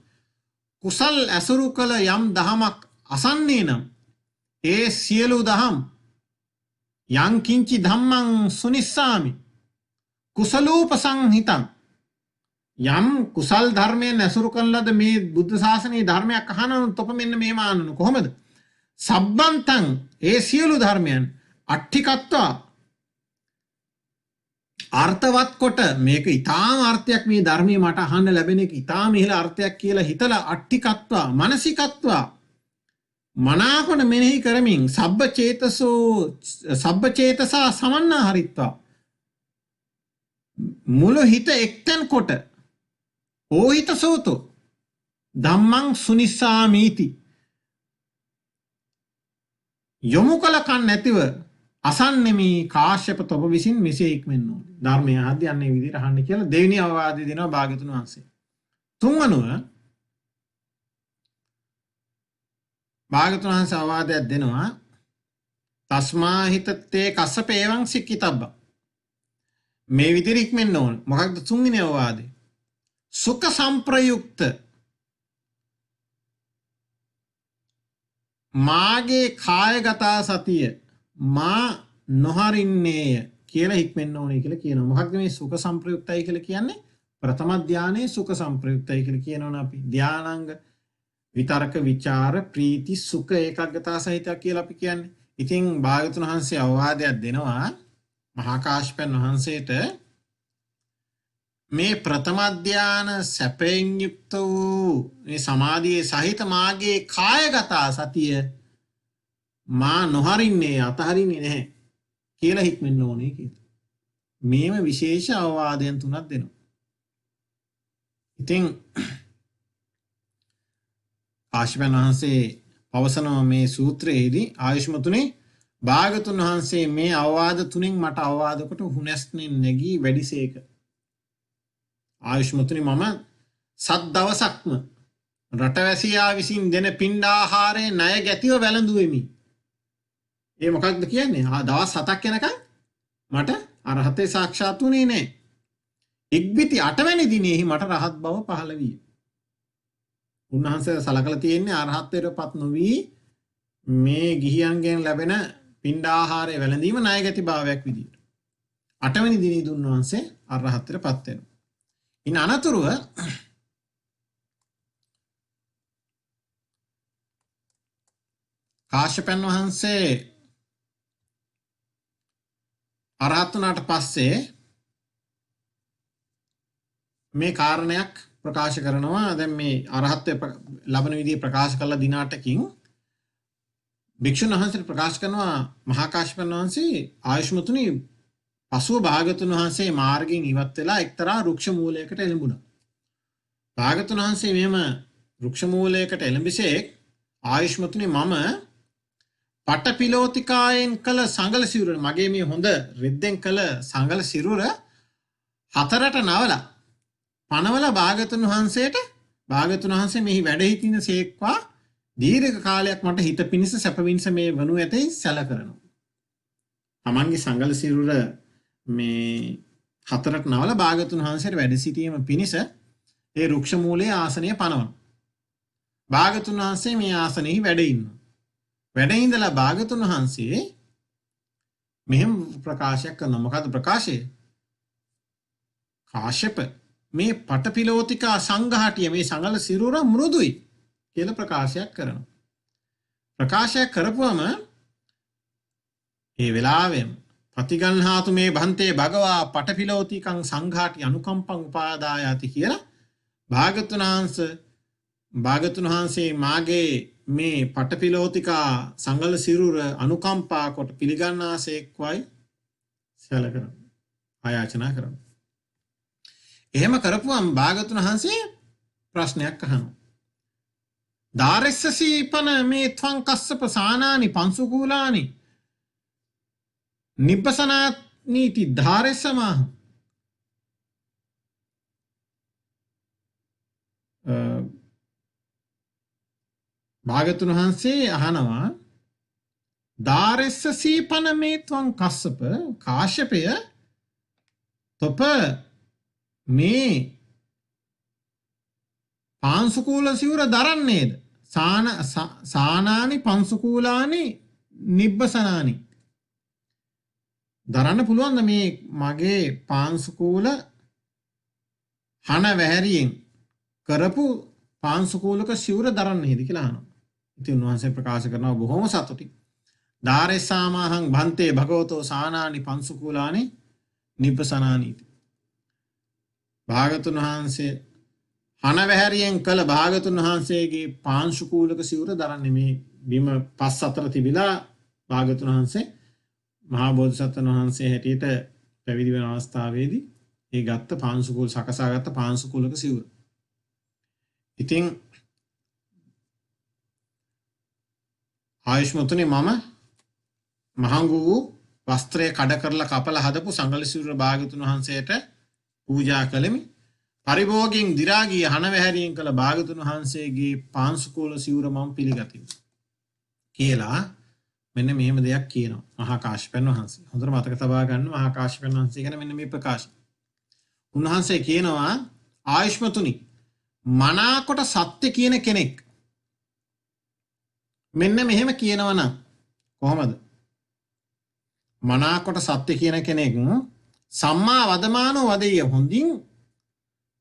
කුසල් ඇසුරු කළ යම් දහමක් අසන්නේ නම් ඒ සියලු දහම් යං කිංචි ධම්මං සුනිස්සාමි කුසලූපසංහිතං යම් කුසල් ධර්මයෙන් ඇසුරු කරන ලද මේ බුද්ධ ශාසනයේ ධර්මයක් අහනවනම් තොප මෙන්න මෙහෙම අහන්න කොහොමද? සබ්බන්තං ඒ සියලු ධර්මයන් අට්ඨිකත්වා අර්ථවත් කොට මේක ඊටාම අර්ථයක් මේ ධර්මයේ මට අහන්න ලැබෙන එක ඊටාම ඉහළ අර්ථයක් කියලා හිතලා අට්ඨිකත්වා මානසිකත්වා මනාකොට මෙනෙහි කරමින් සබ්බ චේතසා සමන්නා හරිත්වා මුළු හිත එක්තෙන් කොට ඕහිත සෝතෝ ධම්මං සුනිස්සාමීති යොමු කළ කන් නැතිව අසන්නෙමි කාශ්‍යප තොප විසින් මෙසේ ඉක්මෙන්න ඕනේ. ධර්මය අහද්දී යන්නේ විදිහට අහන්න කියලා දෙවෙනි අවවාදය දෙනවා භාග්‍යතුන් වහන්සේ. තුන්වනුව භාග්‍යතුන් වහන්සේ අවවාදයක් දෙනවා තස්මා හිතත්තේ කස්සප එවං සික්කිතබ්බ. මේ විදිහට ඉක්මෙන්න ඕනේ. මොකක්ද තුන්වෙනි අවවාදය? සුඛ සම්ප්‍රයුක්ත මාගේ කායගත සතිය මා නොහරින්නේය කියලා හික්මෙන්න ඕනේ කියලා කියනවා. මොකක්ද මේ සුඛ සංප්‍රයුක්තයි කියලා කියන්නේ? ප්‍රථම ධානයේ සුඛ සංප්‍රයුක්තයි කියලා කියනවනේ අපි. ධානාංග විතරක විචාර ප්‍රීති සුඛ ඒකාග්‍රතාව සහිතක් කියලා අපි කියන්නේ. ඉතින් භාග්‍යවතුන් වහන්සේ අවවාදයක් දෙනවා මහා කාශ්‍යපයන් වහන්සේට මේ ප්‍රථම ධාන සැපයෙන් යුක්ත වූ මේ සමාධියේ සහිත මාගේ කායගත සතිය මා නොහරින්නේ අතහරින්නේ නැහැ කියලා හික්මෙන්න ඕනේ කියලා. මේම විශේෂ අවවාදයන් තුනක් දෙනවා. ඉතින් කාශ්‍යපයන් වහන්සේ පවසනවා මේ සූත්‍රයේදී ආයුෂ්මතුනේ භාගතුන් වහන්සේ මේ අවවාද තුنين මට අවවාද කොට හුනස්නේ නැගී වැඩිසේක. ආයුෂ්මතුනි මම සත් දවසක්ම රටවැසියා විසින් දෙන පිණ්ඩාහාරයේ ණය ගැතිව වැළඳුවෙමි. ඒ මොකක්ද කියන්නේ? දවස් 7ක් යනකම් මට අරහතේ සාක්ෂාත් වුණේ නැහැ. ඉක්බිති 8 වෙනි දිනෙහි මට රහත් බව පහළ විය. උන්වහන්සේ සලකලා තියෙන්නේ අරහත්ත්වයටපත් නොවි මේ ගිහියන්ගෙන් ලැබෙන පිණ්ඩාහාරයේ වැළඳීම ණය ගැති භාවයක් විදියට. 8 වෙනි දිනේ උන්වහන්සේ අරහත්ත්වයටපත් වෙනවා. ඉන් අනතුරුව කාශ්‍යපයන් වහන්සේ අරහත් වුණාට පස්සේ මේ කාරණයක් ප්‍රකාශ කරනවා. දැන් මේ අරහත්ත්වය ලබන විදිය ප්‍රකාශ කළ දිනාටකින් භික්ෂුන් වහන්සේ ප්‍රකාශ කරනවා මහා කාශ්‍යපයන් වහන්සේ ආයුෂ්මතුනි පසුව භාගතුන් වහන්සේ මාර්ගයෙන් ඉවත් වෙලා එක්තරා රුක්ෂ මූලයකට එළඹුණා. භාගතුන් වහන්සේ මෙම රුක්ෂ මූලයකට එළඹිසේ ආයුෂ්මතුනි මම පටපිලෝතිකායෙන් කළ සංගල සිරුර මගේ මේ හොඳ රෙද්දෙන් කළ සංගල සිරුර හතරට නවලා පනවල භාගතුන් වහන්සේට භාගතුන් වහන්සේ මෙහි වැඩ සිටින සේක්වා දීර්ඝ කාලයක් මට හිත පිනිස සැප පිනිස මේ වනු ඇතයි සැල කරනවා. තමන්ගේ සංගල සිරුර මේ හතරට නවල භාගතුන් වහන්සේට වැඩ සිටීම පිණිස ඒ රුක්ෂ මූලයේ ආසනය පනවන. භාගතුන් වහන්සේ මේ ආසනයේ වැඩ ඉන්නවා. වැඩ ඉඳලා භාගතුන් වහන්සේ මෙහෙම ප්‍රකාශයක් කරනවා. මොකද්ද ප්‍රකාශය? කාශ්‍යප මේ පටපිලෝතිකා සංඝාටිය මේ සංගල සිරුර මෘදුයි කියලා ප්‍රකාශයක් කරනවා. ප්‍රකාශයක් කරපුවම ඒ වෙලාවෙම පතිගන්හාතු මේ භන්තේ භගවා පටපිලෝතිකං සංඝාටි අනුකම්පං උපාදායති කියලා භාගතුන් වහන්සේ මාගේ මේ පටපිලෝතිකා සංගල සිරුර අනුකම්පා කොට පිළිගන්නාසේක්වයි සැල කරනවා. ආයාචනා කරනවා. එහෙම කරපුවම භාගතුන් වහන්සේ ප්‍රශ්නයක් අහනවා. දාරෙස්සසීපන මේ ත්වං කස්සප සානානි පංසුකූලානි නිබ්බසනාත් නීති ධාරෙස්සමාහ භාගතුන් වහන්සේ අහනවා දාරෙස්සසීපන මේ ත්වං කස්සප කාශ්‍යපය තොප මේ පාංසුකූල සිවුර දරන්නේද? සානානි පංසුකූලානි නිබ්බසනානි දරන්න පුළුවන්ද මේ මගේ පාංසුකූල හන වැහැරියෙන් කරපු පාංසුකූලක සිවුර දරන්නේද කියලා අහනවා. ඉතින් උන්වහන්සේ ප්‍රකාශ කරනවා බොහොම සතුටින්. දාරෙස්සාමාහං භන්තේ භගවතෝ සානානි පංසුකූලානි නිබ්බසනානි. භාගතුන් වහන්සේ හනවැහැරියෙන් කළ භාගතුන් වහන්සේගේ පාංශුකූලක සිවුර දරන්නේ මේ බිම පස් අතර තිබිලා භාගතුන් වහන්සේ මහා බෝධිසත්වයන් වහන්සේ හැටියට පැවිදි වෙන අවස්ථාවේදී ඒ ගත්ත පාංශුකූල සකසාගත්ත පාංශුකූලක සිවුර. ඉතින් ආයුෂ්මතුනි මම මහඟු වූ වස්ත්‍රය කඩ කරලා කපලා හදපු සංගල සිවුර භාගතුන් වහන්සේට පූජා කළෙමි. පරිභෝගයෙන් දිරා ගිය හනවැහැරියෙන් කළ භාගතුන් වහන්සේගේ පාංශුකූල සිවුර මම පිළිගතිමි කියලා මෙන්න මෙහෙම දෙයක් කියනවා මහා කාශ්‍යපයන් වහන්සේ. හොඳට මතක තබා ගන්න මහා කාශ්‍යපයන් වහන්සේ ගැන මෙන්න මේ ප්‍රකාශය. උන්වහන්සේ කියනවා ආයුෂ්මතුනි මනාකොට සත්‍ය කියන කෙනෙක් මෙන්න මෙහෙම කියනවා නම් කොහොමද? මනාකොට සත්‍ය කියන කෙනෙක් සම්මා වදමානෝ වදෙය හොඳින්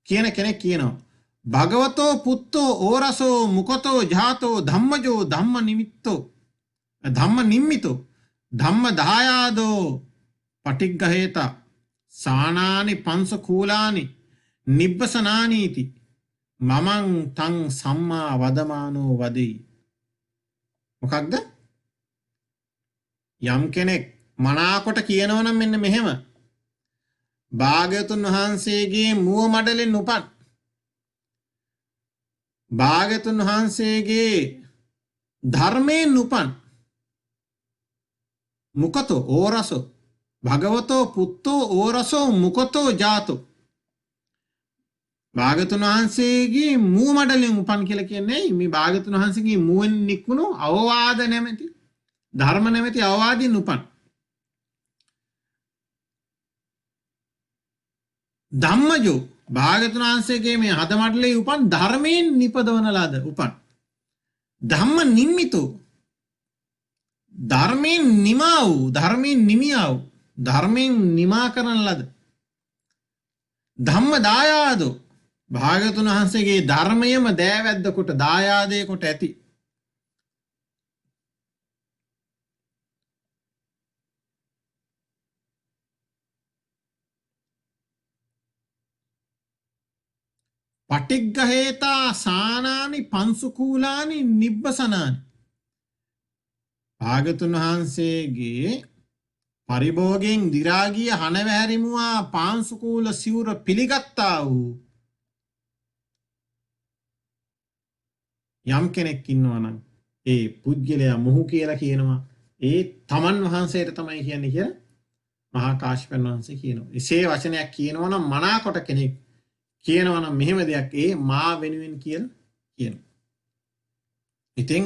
කියන කෙනෙක් කියනවා. භගවතෝ පුත්තෝ ඕරසෝ මුකතෝ ජාතෝ ධම්මජෝ ධම්ම නිමිත්තෝ ධම්ම නිම්මිතෝ ධම්ම දායාදෝ පටිග්ගහේත සානානි පංස කූලානි නිබ්බසනානීති මමං තං සම්මා වදමානෝ වදෙයි. මොකක්ද? යම් කෙනෙක් මනාකොට කියනවනම් මෙන්න මෙහෙම. භාග්‍යවතුන් වහන්සේගේ මුව මඩලෙන් උපන් භාග්‍යවතුන් වහන්සේගේ ධර්මයෙන් උපන් මුකතෝ ඕරසෝ භගවතෝ පුත්තෝ ඕරසෝ මුකතෝ ජාතෝ භාග්‍යවතුන් වහන්සේගේ මුව මඩලෙන් උපන් කියලා කියන්නේ මේ භාග්‍යවතුන් වහන්සේගේ මුවෙන් නික්මුණු අවවාද නැමැති ධර්ම නැමැති අවවාදින් උපන් ධම්මජෝ භාග්‍යවතුන් වහන්සේගේ මේ හද මඩලේ උපන් ධර්මයෙන් නිපදවන ලද උපන් ධම්ම නිම්මිතෝ ධර්මයෙන් නිමා වූ ධර්මයෙන් නිමියා වූ ධර්මයෙන් නිමා කරන ලද ධම්ම දායාදෝ භාග්‍යවතුන් වහන්සේගේ ධර්මයම දෑවැද්ද කොට දායාදේ කොට ඇති පටිග්ගහේතා සානානි පංසුකූලානි නිබ්බසනානි භාග්‍යවතුන් වහන්සේගේ පරිභෝගයෙන් දිරාගිය හනවැහැරිමුවා පාංසුකූල සිවුර පිළිගත්තා වූ යම් කෙනෙක් ඉන්නවා නම් ඒ පුද්ගලයා මොහු කියලා කියනවා. ඒ තමන් වහන්සේට තමයි කියන්නේ කියලා මහා කාශ්‍යපයන් වහන්සේ කියනවා. එසේ වචනයක් කියනවා නම් මනාකොට කෙනෙක් කියනවා නම් මෙහෙම දෙයක් ඒ මා වෙනුවෙන් කියලා කියනවා. ඉතින්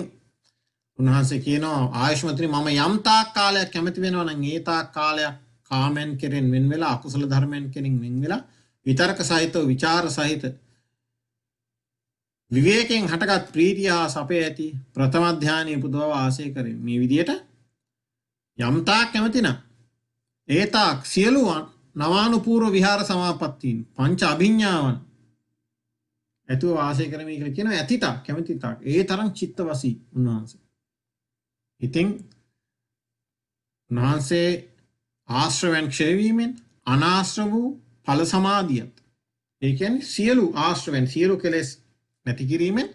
උන්වහන්සේ කියනවා ආයුෂ්මත්‍රි මම යම් තාක් කාලයක් කැමති වෙනවා නම් ඒ තාක් කාලයක් කාමෙන් කෙරෙන් වෙන් වෙලා අකුසල ධර්මයන් කෙරෙන් වෙන් වෙලා විතර්ක සහිතව විචාර සහිත විවේකයෙන් හටගත් ප්‍රීතිය හා සපය ඇති ප්‍රථම ධානය පුදව වාසය කරේ. මේ විදියට යම් තාක් කැමති නම් ඒ තාක් සියලු නවානුපූර්ව විහාර සමාපත්තීන් පංච අභිඥාවන් ඇතුව වාසය කරමි කියලා කියනවා. ඇති තාක් කැමති තාක් ඒ තරම් චිත්තවසී උන්වහන්සේ. ඉතින් උන්වහන්සේ ආශ්‍රවයන් ක්ෂය වීමෙන් අනාශ්‍රව වූ ඵල සමාධියත් ඒ කියන්නේ සියලු ආශ්‍රවයන් සියලු කෙලෙස් නැති කිරීමෙන්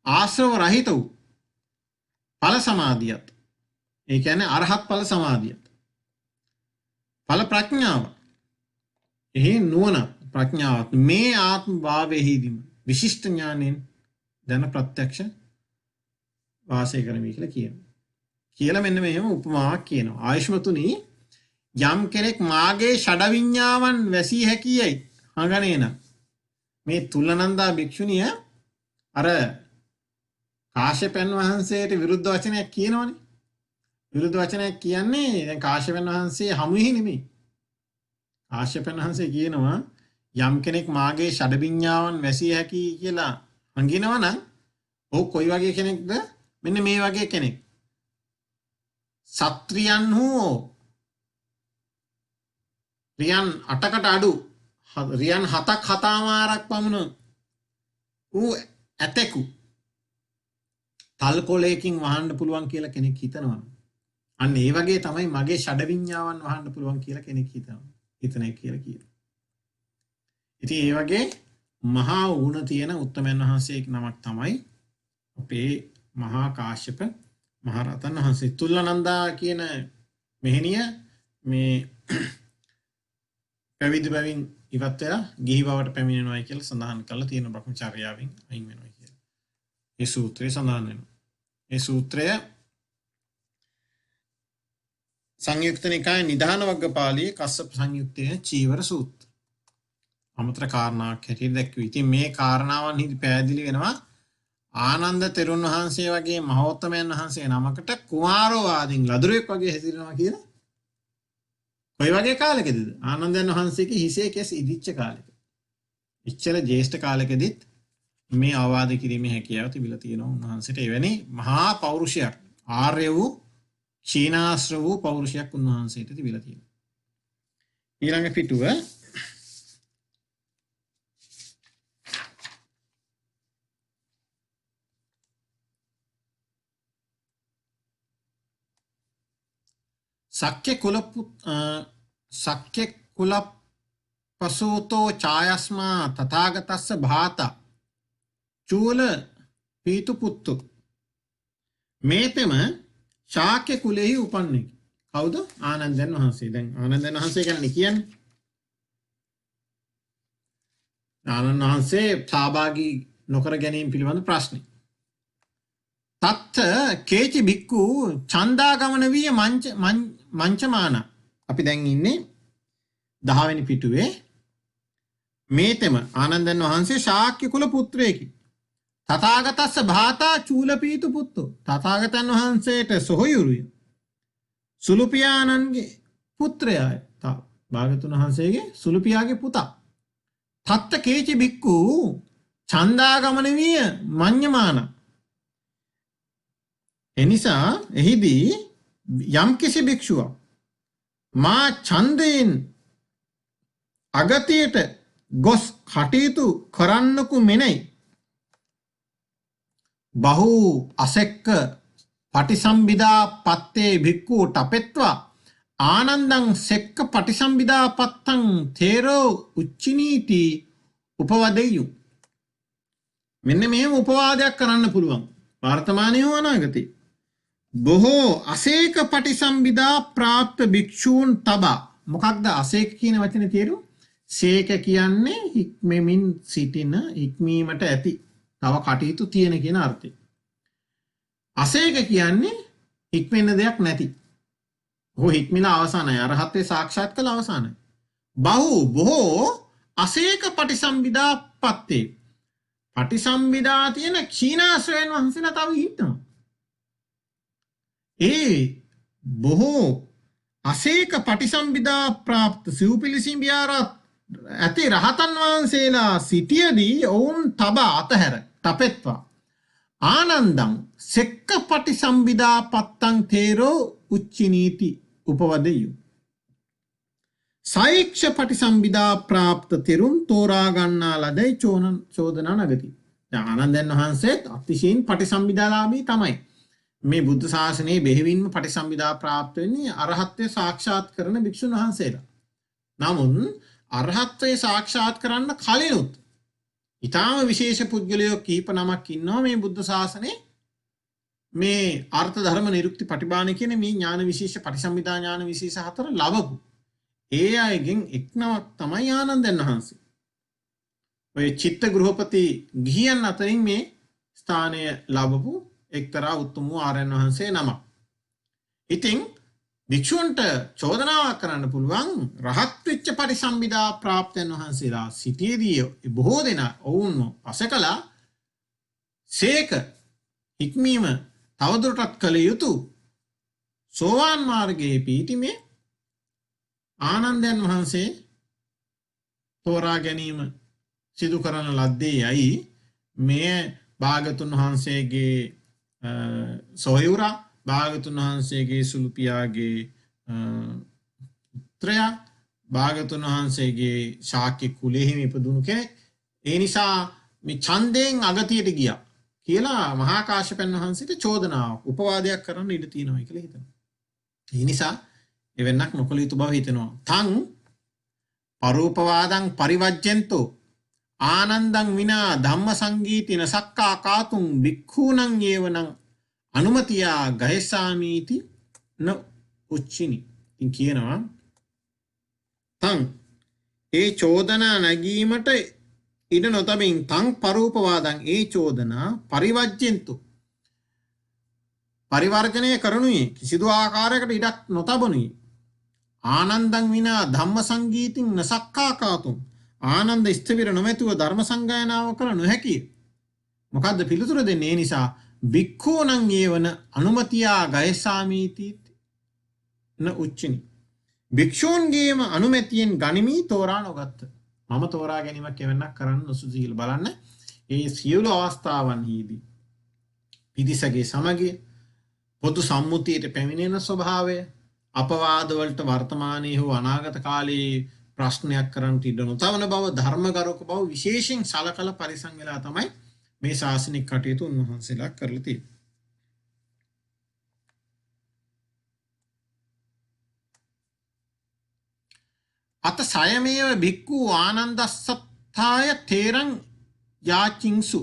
ආශ්‍රව රහිත වූ ඵල සමාධියත් ඒ කියන්නේ අරහත් ඵල සමාධියත් ඵල ප්‍රඥාව එහි නුවණ ප්‍රඥාවත් මේ ආත්ම භාවයේදීම විශිෂ්ට ඥානෙන් දැන ප්‍රත්‍යක්ෂ වාසය කරමි කියලා කියනවා. කියලා මෙන්න මෙහෙම උපමාවක් කියනවා. ආයුෂ්මතුනි යම් කෙනෙක් මාගේ ෂඩ විඤ්ඤාවන් වැසී හැකියයි හඟනේන මේ තුල්ලනන්දා භික්ෂුණිය අර කාශ්‍යපයන් වහන්සේට විරුද්ධ වචනයක් කියනවනේ. විරුද්ධ වචනයක් කියන්නේ දැන් කාශ්‍යපයන් වහන්සේ හමුෙහි නෙමෙයි. කාශ්‍යපයන් වහන්සේ කියනවා යම් කෙනෙක් මාගේ ෂඩ විඤ්ඤාවන් වැසී හැකි කියලා හඟිනවා නම් ඔහු කොයි වගේ කෙනෙක්ද? මෙන්න මේ වගේ කෙනෙක්. සත්‍රියන් හෝ රියන් 8කට අඩු රියන් 7ක් හතමාරක් පමණ ඌ ඇතෙකු තල්කොලයකින් වහන්න පුළුවන් කියලා කෙනෙක් හිතනවා. අන්න ඒ වගේ තමයි මගේ ෂඩ විඤ්ඤාවන් වහන්න පුළුවන් කියලා කෙනෙක් හිතනවා. හිතන්නේ කියලා කියනවා. ඉතින් ඒ වගේ මහා වුණ තියෙන උත්තමයන් වහන්සේ නමක් තමයි අපේ මහා කාශ්‍යප මහරහතන් වහන්සේ. තුල්ලනන්දා කියන මෙහෙණිය මේ පැවිදි බැවින් ඉවත් වෙලා ගිහි බවට පැමිණෙනවා කියලා සඳහන් කරලා තියෙන බ්‍රහ්මචර්යාවෙන් අයින් වෙනවා කියලා. ඒ සූත්‍රයේ සඳහන් වෙනවා. ඒ සූත්‍රය සංයුක්ත නිකායේ නිධාන වග්ගපාළියේ කස්සප සංයුත්තේ චීවර සූත්‍ර. අමතර කාරණාවක් හැටියට දැක්වුවා. ඉතින් මේ කාරණාවන් හිදි පැහැදිලි වෙනවා ආනන්ද තෙරුන් වහන්සේ වගේ මහෝත්තමයන් වහන්සේ නමකට කුමාරෝ ආදීන් ලදරුවෙක් වගේ හැසිරෙනවා කියලා. කොයි වගේ කාලෙකද? ආනන්දයන් වහන්සේගේ හිසේ කෙස් ඉදිච්ච කාලෙක. ඉච්ඡල ජේෂ්ඨ කාලෙකදීත් මේ අවවාද කිරීමේ හැකියාව තිබිලා තියෙනවා උන්වහන්සේට. එවැනි මහා පෞරුෂයක් ආර්ය වූ ක්ෂීණාශ්‍ර වූ පෞරුෂයක් උන්වහන්සේට තිබිලා තියෙනවා. ඊළඟ පිටුව සක්්‍ය කුල පසූතෝ ඡායස්මා තථාගතස්ස භාතා චූල පීතු පුත්තු මේතෙම ශාක්‍ය කුලෙහි උපන්නෙකි. කවුද? ආනන්දයන් වහන්සේ. දැන් ආනන්දයන් වහන්සේ ගැන කියන්නේ. ආනන්ද වහන්සේ සහභාගී නොකර ගැනීම පිළිබඳ ප්‍රශ්නේ. තත්ත කේචි බික්කු චන්දාගමන විය මංචමාන. අපි දැන් ඉන්නේ 10 වෙනි පිටුවේ. මේතෙම ආනන්දයන් වහන්සේ ශාක්‍ය කුල පුත්‍රයෙකි. තථාගතස්ස භාතා චූලපීතු පුත්තෝ. තථාගතයන් වහන්සේට සොහොයුරුය. සුළු පියාණන්ගේ පුත්‍රයාය. භාගතුන් වහන්සේගේ සුළු පියාගේ පුතා. තත්ත කේචි බික්කු චන්දාගමන විය මඤ්ඤමාන. එනිසා එහිදී යම් කිසි භික්ෂුවක් මා ඡන්දයෙන් අගතියට ගොස් කටයුතු කරන්නකු මෙනයි බහු අසෙක්ක පටිසම්භිදා පත්තේ භික්ඛු ටපෙත්වා ආනන්දං සෙක්ක පටිසම්භිදා පත්තං තේරෝ උච්චිනීති උපවදෙය්‍යු. මෙන්න මෙහෙම උපවාදයක් කරන්න පුළුවන් වර්තමානයේ අනාගතේ. බොහෝ අසේක පටිසම්භිදා ප්‍රාප්ත භික්ෂූන් තබා. මොකක්ද අසේක කියන වචනේ තේරුම? සේක කියන්නේ හික්මෙමින් සිටින, හික්මීමට ඇති, තව කටයුතු තියෙන කියන අර්ථය. අසේක කියන්නේ හික්මෙන්න දෙයක් නැති. ඔහු හික්මිලා අවසానයි. අරහත්ත්වේ සාක්ෂාත් කළ අවසానයි. බොහෝ අසේක පටිසම්භිදා පත්තේ. පටිසම්භිදා තියෙන ක්ෂීණාශ්‍රයන් වහන්සේලා තව ඉන්නවා. ඒ බොහෝ අසේක පටිසම්භිදා ප්‍රාප්ත සිව්පිලිසිම් විහාරත් ඇති රහතන් වහන්සේලා සිටියදී ඔවුන් තබා අතහැර තපෙත්වා ආනන්දං සෙක්ක පටිසම්භිදා පත්තං තේරෝ උච්චිනීති උපවදෙය්‍යු. සෛක්ෂ පටිසම්භිදා ප්‍රාප්ත තෙරුන් තෝරා ගන්නා ලදයි චෝදනා නගති. ආනන්දයන් වහන්සේත් අතිශයින් පටිසම්භිදාලාභී තමයි. මේ බුද්ධ ශාසනයේ බෙහෙවින්ම පටිසම්භිදා ප්‍රාප්ත වෙන්නේ අරහත්ත්වය සාක්ෂාත් කරන භික්ෂුන් වහන්සේලා. නමුත් අරහත්ත්වය සාක්ෂාත් කරන්න කලිනුත් ඊටාම විශේෂ පුද්ගලයෝ කීප නමක් ඉන්නවා මේ බුද්ධ ශාසනයේ මේ අර්ථ ධර්ම නිරුක්ති පටිභාන කියන මේ ඥාන විශේෂ පටිසම්භිදා ඥාන විශේෂ 4 ලැබපු. ඒ අයගෙන් එක් නමක් තමයි ආනන්දයන් වහන්සේ. ඔය චිත්ත ගෘහපති ගිහියන් අතරින් මේ ස්ථානය ලැබපු එක්තරා උතුම් වූ ආර්යයන් වහන්සේ නමක්. ඉතින් භික්ෂුන්ට චෝදනාවක් කරන්න පුළුවන් රහත් වෙච්ච පරිසම්භිදා ප්‍රාප්තයන් වහන්සේලා සිටියේදී බොහෝ දෙනා ඔවුන්ව පසකලා සේක හික්මීම තවදුරටත් කළ යුතු සෝවාන් මාර්ගයේ පිහිටීමේ ආනන්දයන් වහන්සේ තෝරා ගැනීම සිදු කරන ලද්දේ යයි මේ භාගතුන් වහන්සේගේ සොහොයුරා භාගතුන් වහන්සේගේ සුළු පියාගේ පුත්‍රයා භාගතුන් වහන්සේගේ ශාක්‍ය කුලෙහිම ඉපදුණු කෙනෙක්. ඒ නිසා මේ ඡන්දයෙන් අගතියට ගියා කියලා මහා කාශ්‍යපයන් වහන්සේට චෝදනාවක් උපවාදයක් කරන්න ඉඩ තියෙනවා කියලා හිතනවා. ඒ නිසා එවන්නක් නොකළ යුතු බව හිතෙනවා. තං පරූපවාදං පරිවජ්ජෙන්තෝ ආනන්දං විනා ධම්ම සංගීතින සක්කා කාතුං භික්ඛූණං යේවනං අනුමතියා ගහෙසාමීති න උච්චිනි. ඉන් කියනවා තං ඒ චෝදනා නැගීමට ඉඩ නොතබින් තං පරූපවාදං ඒ චෝදනා පරිවජ්ජෙන්තු පරිවර්ජනය කරනුයේ කිසිදු ආකාරයකට ඉඩක් නොතබනුයි. ආනන්දං විනා ධම්ම සංගීතින් නසක්කා කාතුං ආනන්ද ස්ථවිර නොමැතිව ධර්ම සංගායනාව කළ නොහැකිය. මොකද්ද පිළිතුර දෙන්නේ? ඒ නිසා භික්ඛූණං යේවන අනුමතියා ගයසාමීති න උච්චිනි. භික්ෂූන්ගේම අනුමැතියෙන් ගනිමි තෝරා නොගත්ත. මම තෝරා ගැනීමක් එවන්නක් කරන්න නොසුදුසු කියලා බලන්න. ඒ සියලු අවස්ථාවන්හිදී පිරිසගේ සමගිය පොදු සම්මුතියට පැමිණෙන ස්වභාවය අපවාදවලට වර්තමානයේ හෝ අනාගත කාලයේ ප්‍රශ්නයක් කරන්නට ඉඩ නොතවන බව ධර්මගරුක බව විශේෂයෙන් සලකලා පරිසම් වෙලා තමයි මේ ශාසනික කටයුතු උන්වහන්සේලා කරලා තියෙන්නේ. අත සයමේව භික්ඛු ආනන්දස්සත්තාය තේරං යාචින්සු.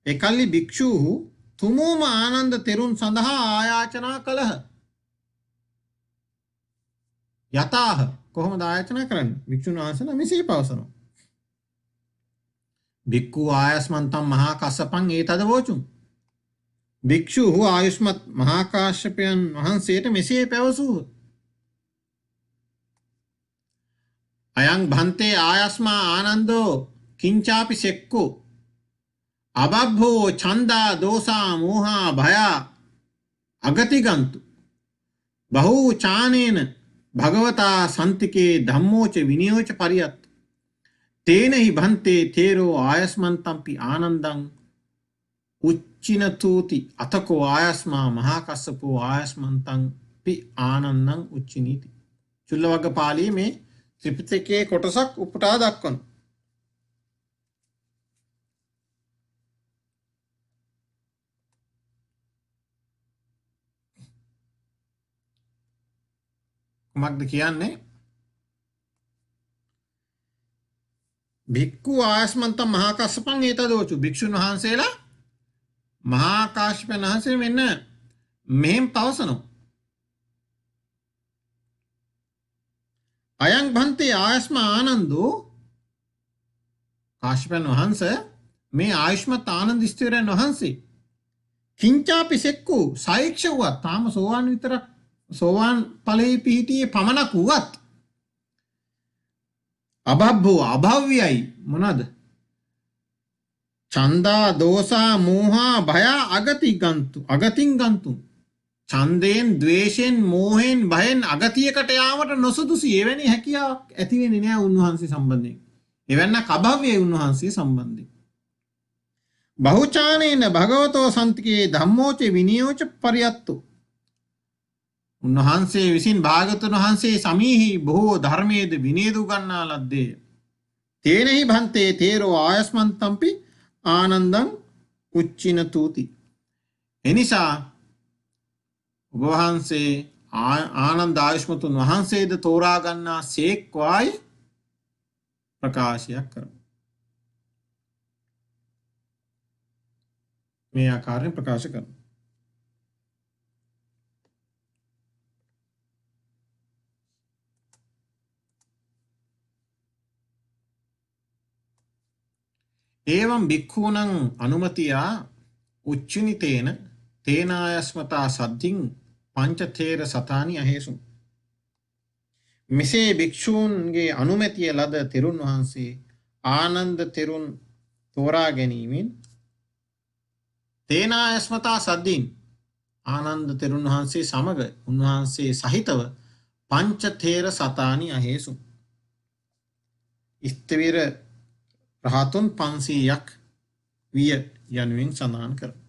එකල්ලි භික්ෂූහු තුමෝම ආනන්ද තෙරුන් සඳහා ආයාචනා කළහ. යතාහ කොහොමද ආයාචනා කරන්නේ? භික්ෂුන් වහන්සේලා මෙසේ පවසනවා. භික්ඛු ආයස්මන්තම් මහා කස්සපං ඒතද වෝචුම්. භික්ෂූහු ආයුෂ්මත් මහා කාශ්‍යපයන් වහන්සේට මෙසේ පැවසූහ. අයං භන්තේ ආයස්මා ආනන්දෝ කිංචාපි සෙක්කු අබබ්බෝ ඡන්දා දෝසා මෝහා භයා අගතිගන්තු බහූ චානේන භගවතා සන්තිකේ ධම්මෝච විනයෝච පරියත් තේනහි භන්තේ තේරෝ ආයස්මන්තම්පි ආනන්දං උච්චිනතූති අතකෝ ආයස්මා මහා කස්සපෝ ආයස්මන්තං පි ආනන්දං උච්චිනීති. චුල්ලවග්ග පාළියේ මේ ත්‍රිපිටකයේ කොටසක් උපුටා දක්වන. කුමක්ද කියන්නේ? භික්ඛු ආයස්මන්තම් මහා කස්සපං ඒතදෝචු. භික්ෂුන් වහන්සේලා මහා කාශ්‍යපයන් වහන්සේ මෙන්න මෙහෙම පවසනවා. අයං භන්තේ ආයස්මා ආනන්දෝ කාශ්‍යපයන් වහන්සේ මේ ආයුෂ්මත් ආනන්ද ස්ථවිරයන් වහන්සේ කිංචාපි සෙක්කු සායික්ෂ වුවත් තාම සෝවාන් විතරක් සෝවාන් ඵලයේ පිහිටියේ පමණක් වුවත් අබබ්බෝ අභව්‍යයි මොනද? ඡන්දා දෝසා මෝහා භය අගතින් ගන්තු. ඡන්දයෙන් ද්වේෂයෙන් මෝහෙන් භයෙන් අගතියකට යාමට නොසුදුසු එවැනි හැකියාවක් ඇති වෙන්නේ නැහැ උන්වහන්සේ සම්බන්ධයෙන්. එවන්නක් අභව්‍යයි උන්වහන්සේ සම්බන්ධයෙන්. බහුචානේන භගවතෝ සන්තිකේ ධම්මෝච විනයෝච පරියත්තු. උන්වහන්සේ විසින් භාගතුන් වහන්සේ සමීහි බොහෝ ධර්මයේද විනයද උගන්වා ලද්දේ. තේනෙහි භන්තේ තේරෝ ආයස්මන්තම්පි ආනන්දං උච්චිනතූති. එනිසා ඔබ වහන්සේ ආනන්ද ආයුෂ්මතුන් වහන්සේද තෝරා ගන්නා සේක්වායි ප්‍රකාශයක් කරමු. මේ ආකාරයෙන් ප්‍රකාශ කරමු. ඒවම් භික්ඛූනං අනුමතියා උච්චිනිතේන තේනායස්මතා සද්ධින් පංචතේර සතානි අහේසුම්. මෙසේ භික්ෂූන්ගේ අනුමැතිය ලද තෙරුන් වහන්සේ ආනන්ද තෙරුන් තෝරා ගැනීමෙන් තේනායස්මතා සද්ධින් ආනන්ද තෙරුන් වහන්සේ සමග උන්වහන්සේ සහිතව පංචතේර සතානි අහේසුම්. ස්ථවිර රහතුන් 500ක් විය යනුවෙන් සඳහන් කර.